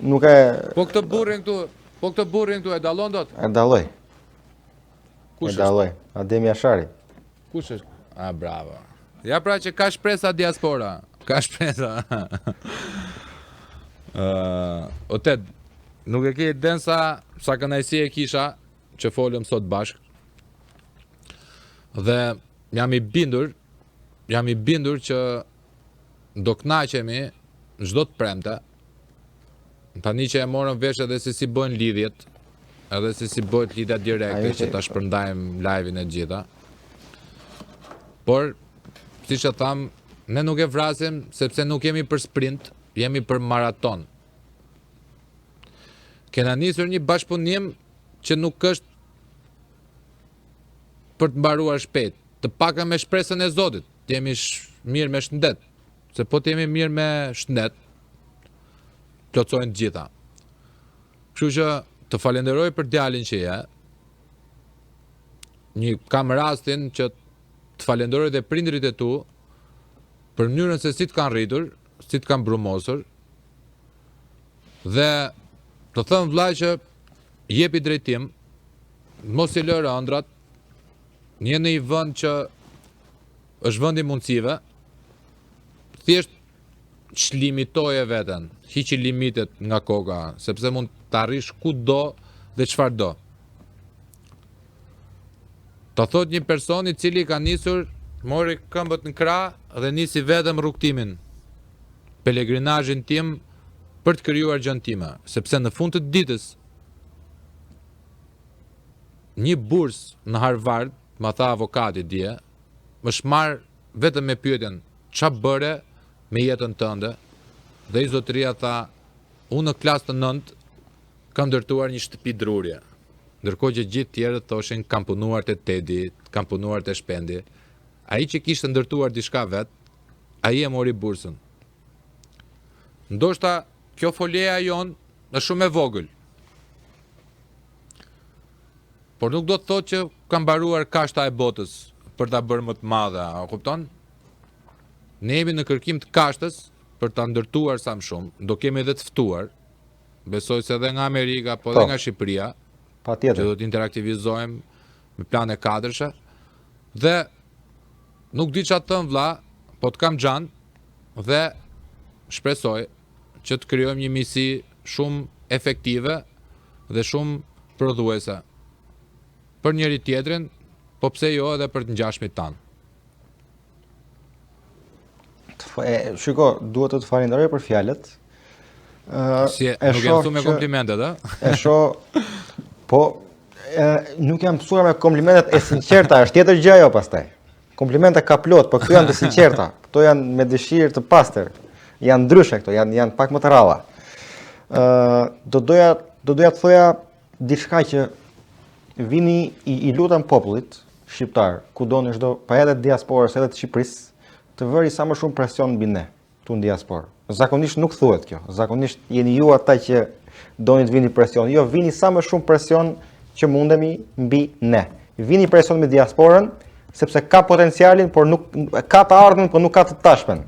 Nuk e... Po këtë burrin këtu, e dallon dot? E dalloj. Kush është? E dalloj, Ademi Ashari. Kush është? Ah, bravo. Ja pra që ka shpresa diaspora. Ka shpresa. Ted, nuk e ke den sa kënaqësi e kisha që folëm sot bashk. Dhe jam i bindur që do kënaqemi çdo të premte. Tani që e morëm vesh edhe se si bëjnë lidhjet, edhe se si bëhet lidhja direkte që ta shpërndajmë live-in e gjitha. Por, siç e tham, ne nuk e vrasim sepse nuk jemi për sprint, jemi për maraton. Kena nisur një bashkëpunim që nuk është për të mbaruar shpejt, të paktën me shpresën e Zotit. Jemi mirë me shëndet, se po të jemi mirë me shëndet, plotësojnë të gjitha. Kështu që të falenderoj për djalin që je. Kam rastin që të falenderoj dhe prindrit e tu për mënyrën se si të kanë rritur, si të kanë brumosur, dhe të thëmë vllai që jepi drejtim, mos i lërë ëndrat, një në i vend që është vendi mundësive, thjesht çlimitoje veten, hiqi limitet nga koka, sepse mund të arrish ku do dhe çfarë do. Ta thot një person I cili ka nisur, mori këmbët në krah dhe nisi vetëm rrugtimin, pelegrinazhin tim për të krijuar gjën time, sepse në fund të ditës një bursë në Harvard, ma tha avokati dje, më shmar vetëm me pyetjen ç'a bëre me jetën tënde, dhe I zotëria tha, unë në klasë të 9 kam ndërtuar një shtëpi drurje, ndërkohë që gjithë tjerët thoshin kam punuar te Tedi, kam punuar te Shpendi. Ai që kishte ndërtuar diçka vet, ai e mori bursën. Ndoshta kjo foljeja jon është shumë e vogël. Por nuk do të thotë që ka mbaruar kashta e botës për ta bërë më të madhe, a kupton? Ne jemi në kërkim të kashtës për ta ndërtuar sa më shumë, do kemi edhe të ftuar. Besoj se edhe nga Amerika, po edhe nga Shqipëria, që do të interaktivizojmë me plane kadrëshe, dhe nuk di çfarë thëm vlla, po të kam xhan dhe shpresoj që të krijojmë një misi shumë efektive dhe shumë prodhuese për njëri tjetrin, po pse jo edhe për të ngjashmit tan. Shiko, duhet të falenderoj për fjalët. Si, nuk e mësu me komplimentet, a? E shoh, po nuk jam mësuar me komplimentet e sinqerta, është tjetër gjë ajo pastaj. Komplimente ka plot, po këto janë të sinqerta. Këto janë me dëshirë të pastër. Janë ndryshe këto, janë pak më të ralla. Do doja të thoja diçka që vini I lutem popullit shqiptar, kudo në çdo, pa edhe diasporës, edhe të Shqipërisë, të vëri sa më shumë presion mbi ne, tu në diasporë. Zakonisht nuk thuhet kjo. Zakonisht jeni ju ata që doni të vini presion. Jo, vini sa më shumë presion që mundemi mbi ne. Vini presion mbi diasporën, sepse ka potencialin, por nuk ka të ardhmen, por nuk ka të tashmen.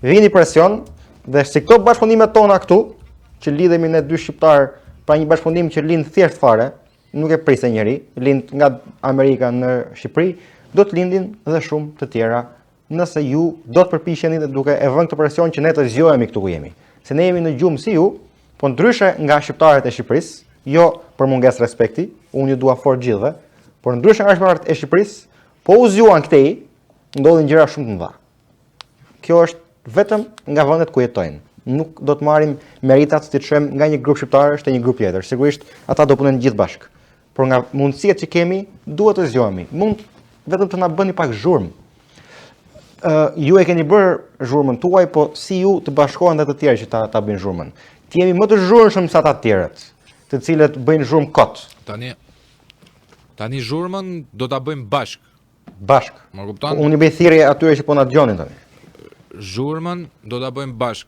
Vini presion dhe si këto bashkëpundimet tona këtu, që lidhemi ne dy shqiptar, pra një bashkëpundim që lind thjesht fare, nuk e prisë njëri, lind nga Amerika në Shqipëri, do të lindin dhe shumë të tjera, nëse ju do të përpiqeni dhe duke e vënë këtë presion që ne të zgjohemi këtu ku jemi. Se ne jemi në gjumë si ju, po ndryshe nga shqiptarët e Shqipërisë, jo për mungesë respekti, unë ju dua fort gjithëve, por ndryshe nga shqiptarët e Shqipërisë, po u zgjuan këtej, ndodhin gjëra shumë të mëdha. Kjo është vetëm nga vendet ku jetojnë. Nuk do të marrim meritat të çojmë nga një grup shqiptarësh te një grup tjetër. Sigurisht ata do punojnë gjithë bashkë. Por nga mundësitë që kemi, duhet të zgjohemi. Mund vetëm të na bëni pak zhurmë. Ju e keni bërë zhurmën tuaj, po si ju të bashkohen dhe të tjerë që ta bëjnë zhurmën. Ti jemi më të zhurmshëm se ata të tjerët, të cilët bëjnë zhurmë kot. Tani zhurmën do ta bëjmë bashk. Bashk. Më kupton? Unë I bëj thirrje atyre që po na dëgjonin tani. Zhurmën do ta bëjmë bashk.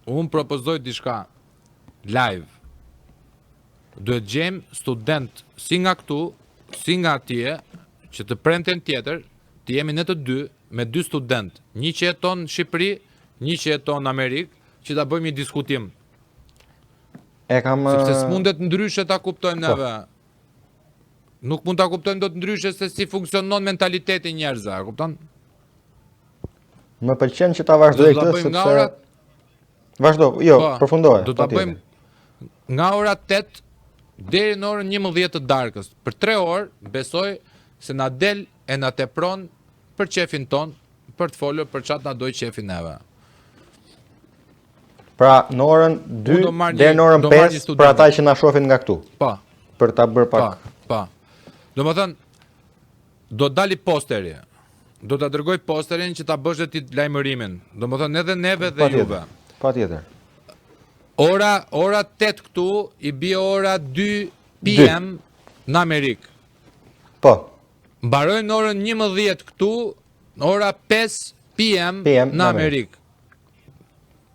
Unë propozoj diçka live. Duhet gjejmë student si nga këtu, si nga atje, që të premten tjetër, të jemi ne të dy, me dy student, një që jeton në Shqipëri, një që jeton në Amerikë, që ta bëjmë një diskutim. Sepse s'mundet ndryshe ta kuptojmë neve. Nuk mund ta kuptojmë dot ndryshe se si funksionon mentaliteti njerëzve, kupton? Më pëlqen që ta vazhdoj këtë sepse vazhdo, jo, përfundoje. Do ta bëjmë nga ora 8 deri në orën 11 të darkës. Për 3 orë besoj se na del e na tepron për qefin ton, për të folur për çat na doj qefi neve. Pra në orën 2 deri në orën 5 për ata që na shohin nga këtu. Po. Për ta bërë pak. Po. Domethënë do dali posteri. Do ta dërgoj posterin që ta bësh ti lajmërimin. Domethënë edhe neve dhe juve. Patjetër. Ora 8 këtu I bie ora 2 PM në Amerikë. Po. Mbarojnë në orën 11 këtu, në ora 5 PM në Amerikë.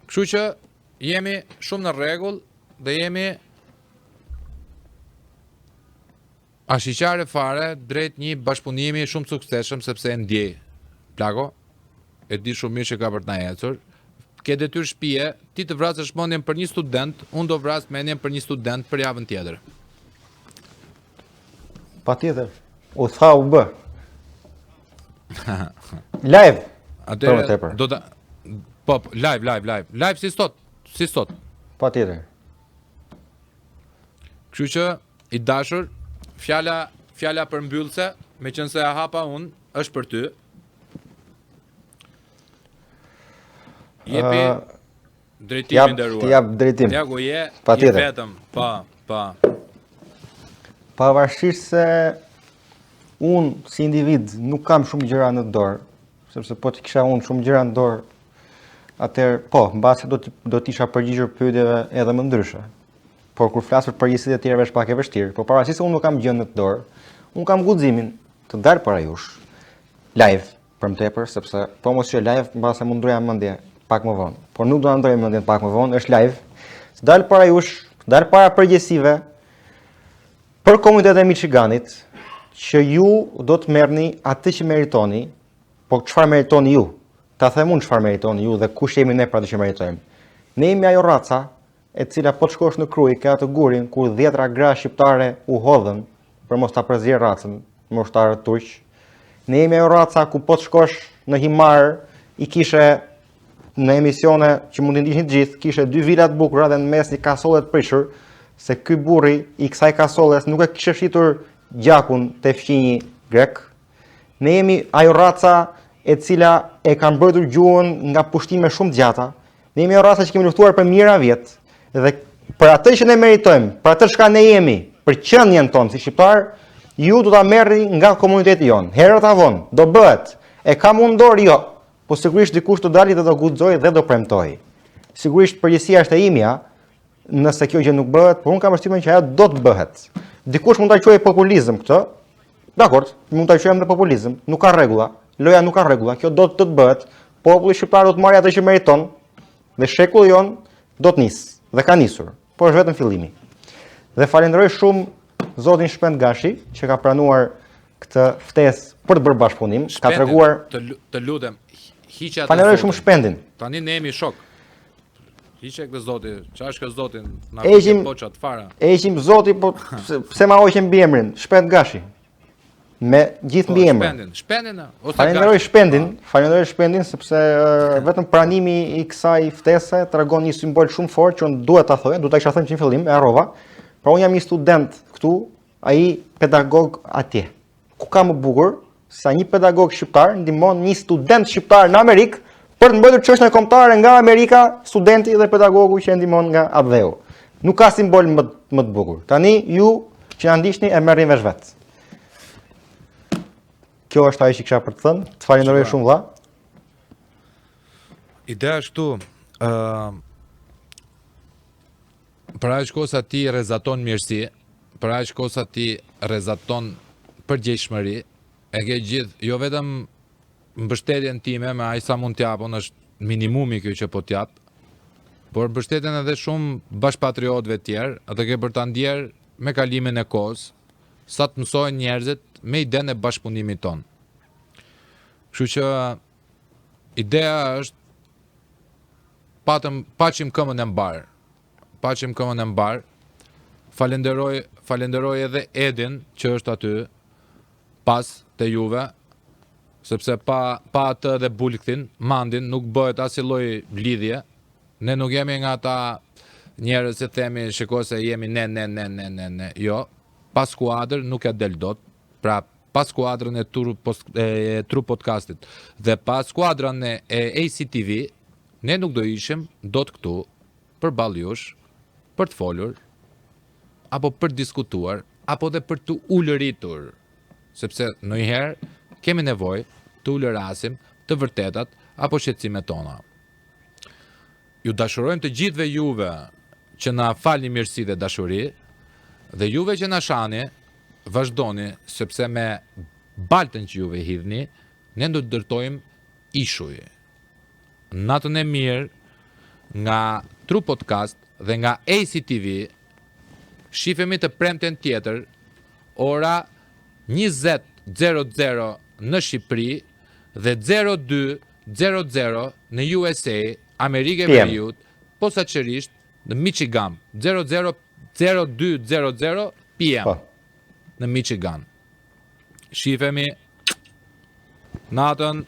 Kështu që jemi shumë në rregull dhe jemi ashiqare fare drejt një bashkëpunimi shumë suksesshëm sepse e ndjej. Plako, e di shumë mirë që ka për të na ecur. Ke detyrë shtëpie, ti të vrasësh mendjen për një student, unë do vras mendjen për një student për javën tjetër. Patjetër. U tha u bë. Live. Atëherë do ta Po, live si sot. Patjetër. Kështu që i dashur, fjala përmbyllse, meqense e hapa unë, është për ty. Jepi drejtimin nderuar. Jap drejtim. Ja ku je, Patjetër. je vetëm, pa. Pavarësisht se unë si individ nuk kam shumë gjëra në dorë, sepse po të kisha unë shumë gjëra në dorë, atëherë po, mbase do t'isha përgjigjur pyetjeve edhe më ndryshe. Por kur flas për përgjegjësitë e tjerëve është pak e vështirë. Por pavarësisht se unë nuk kam gjë në dorë, unë kam guximin të dal para jush live për më tepër, sepse po mos që live mbase mund ndroja mendje pak më vonë. Por nuk do ta ndroj mendjen pak më vonë, është live. Të dal para jush, të dal para përgjegjësive për komunitetin e Michiganit, që ju do të merrni atë që meritoni, po çfarë meritoni ju? Ta them unë çfarë meritoni ju dhe kush jemi ne për atë që meritojmë. Ne jemi ajo raca e cila po të shkosh në Kruj, ka atë gurin kur 10 gra shqiptare u hodhën për mos ta përzier racën, moshtarët turq. Ne jemi ajo raca ku po të shkosh në Himar, i kishe në emisione që mund të ndiqni të gjithë, kishe 2 vila të bukura dhe në mes një kasole të prishur, se ky burri i kësaj kasolles nuk e kishte shitur gjakun te fqinji grek. Ne jemi ajo raca e cila e ka mbrojtur gjuhën nga pushtime shumë të gjata. Ne jemi ajo raca që kemi luftuar për mijëra vjet dhe për atë që ne meritojmë, për atë çka ne jemi, për qenien tonë si shqiptar, ju do ta merrni nga komuniteti jon. Herët avon do bëhet. E ka mundor jo, po sigurisht dikush do dalë dhe do guxojë dhe do premtojë. Sigurisht përgjegjësia është e imja, nëse kjo gjë nuk bëhet, por unë kam përshtypjen që ajo do të bëhet. Dikush mund ta quajë populizëm këtë. Dakor, mund ta quajmë populizëm, nuk ka rregulla. Loja nuk ka rregulla, kjo do të bëhet. Populli shqiptar do të marrë atë që meriton dhe shekulli jon do të nisë dhe ka nisur. Por është vetëm fillimi. Dhe falenderoj shumë zotin Shpend Gashi që ka pranuar këtë ftesë për të bërë bashkëpunim, ka treguar të lutem, hiqe atë. Falenderoj shumë Shpendin. Tani ne jemi shok. Hiqe këtë zoti, çfarë është ky zoti? Na bëjë poçat fara. Heqim zoti, po pse ma hoqëm mbiemrin? Shpend Gashi. Me gjithë mbiemrin. Shpendin ose Falenderoj Shpendin sepse vetëm pranimi i kësaj ftese tregon një simbol shumë fort që unë duhet ta thoj, duhet ta kisha thënë në fillim, e harrova. Pra unë jam një student këtu, ai pedagog atje. Ku ka më bukur sa një pedagog shqiptar ndihmon një student shqiptar në Amerikë për të mbajtur çështën kombëtare nga Amerika, studenti dhe pedagogu që ndihmon nga Abdheu. Nuk ka simbol më të bukur. Tani ju që na ndiqni e merrni vesh vet. Kjo është ajo që kisha për të thënë. Të falenderoj shumë vëlla. Ideja është këtu, për aq kohë sa ti rrezaton mirësi, për aq kohë sa ti rrezaton përgjegjshmëri, e ke gjithë, jo vetëm mbështetjen time me aq sa mund t'japon, është minimumi kjo që po t'jap, por mbështetjen edhe shumë bashkëpatriotëve tjerë, atë ke për ta ndjerë me kalimin e kohës, sa të mësojnë njerëzit me idenë e bashkëpunimit ton. Kështu që ideja është paçim këmën e mbar. Paçim këmën e mbar. Falenderoj edhe Edin që është aty pas te juve, sepse pa atë dhe Bulktin, Mandin nuk bëhet asnjë lloj lidhje. Ne nuk jemi nga ata njerëz që themi shikoj se jemi ne. Jo, pas skuadër nuk e del dot. Pra pas skuadrën e Tru Podcastit dhe pas skuadrën e ACTV, ne nuk do ishim dot këtu përballë jush për të folur apo për të diskutuar apo dhe për të ulëritur, sepse ndonjëherë kemi nevojë të ulërasim të vërtetat apo shqetësimet tona. Ju dashurojmë të gjithëve juve që na falni mirësi dhe dashuri, dhe juve që na shani, vazhdoni, sepse me baltën që juve hidhni, ne do të ndërtojmë ishuj. Natën e mirë nga Tru Podcast dhe nga ACTV, shifemi të premten tjetër, ora 20:00 në Shqipëri dhe 02:00 në USA, Amerikë e Veriut, posaçërisht në Michigan, 02:00 PM në Michigan. Shifemi natën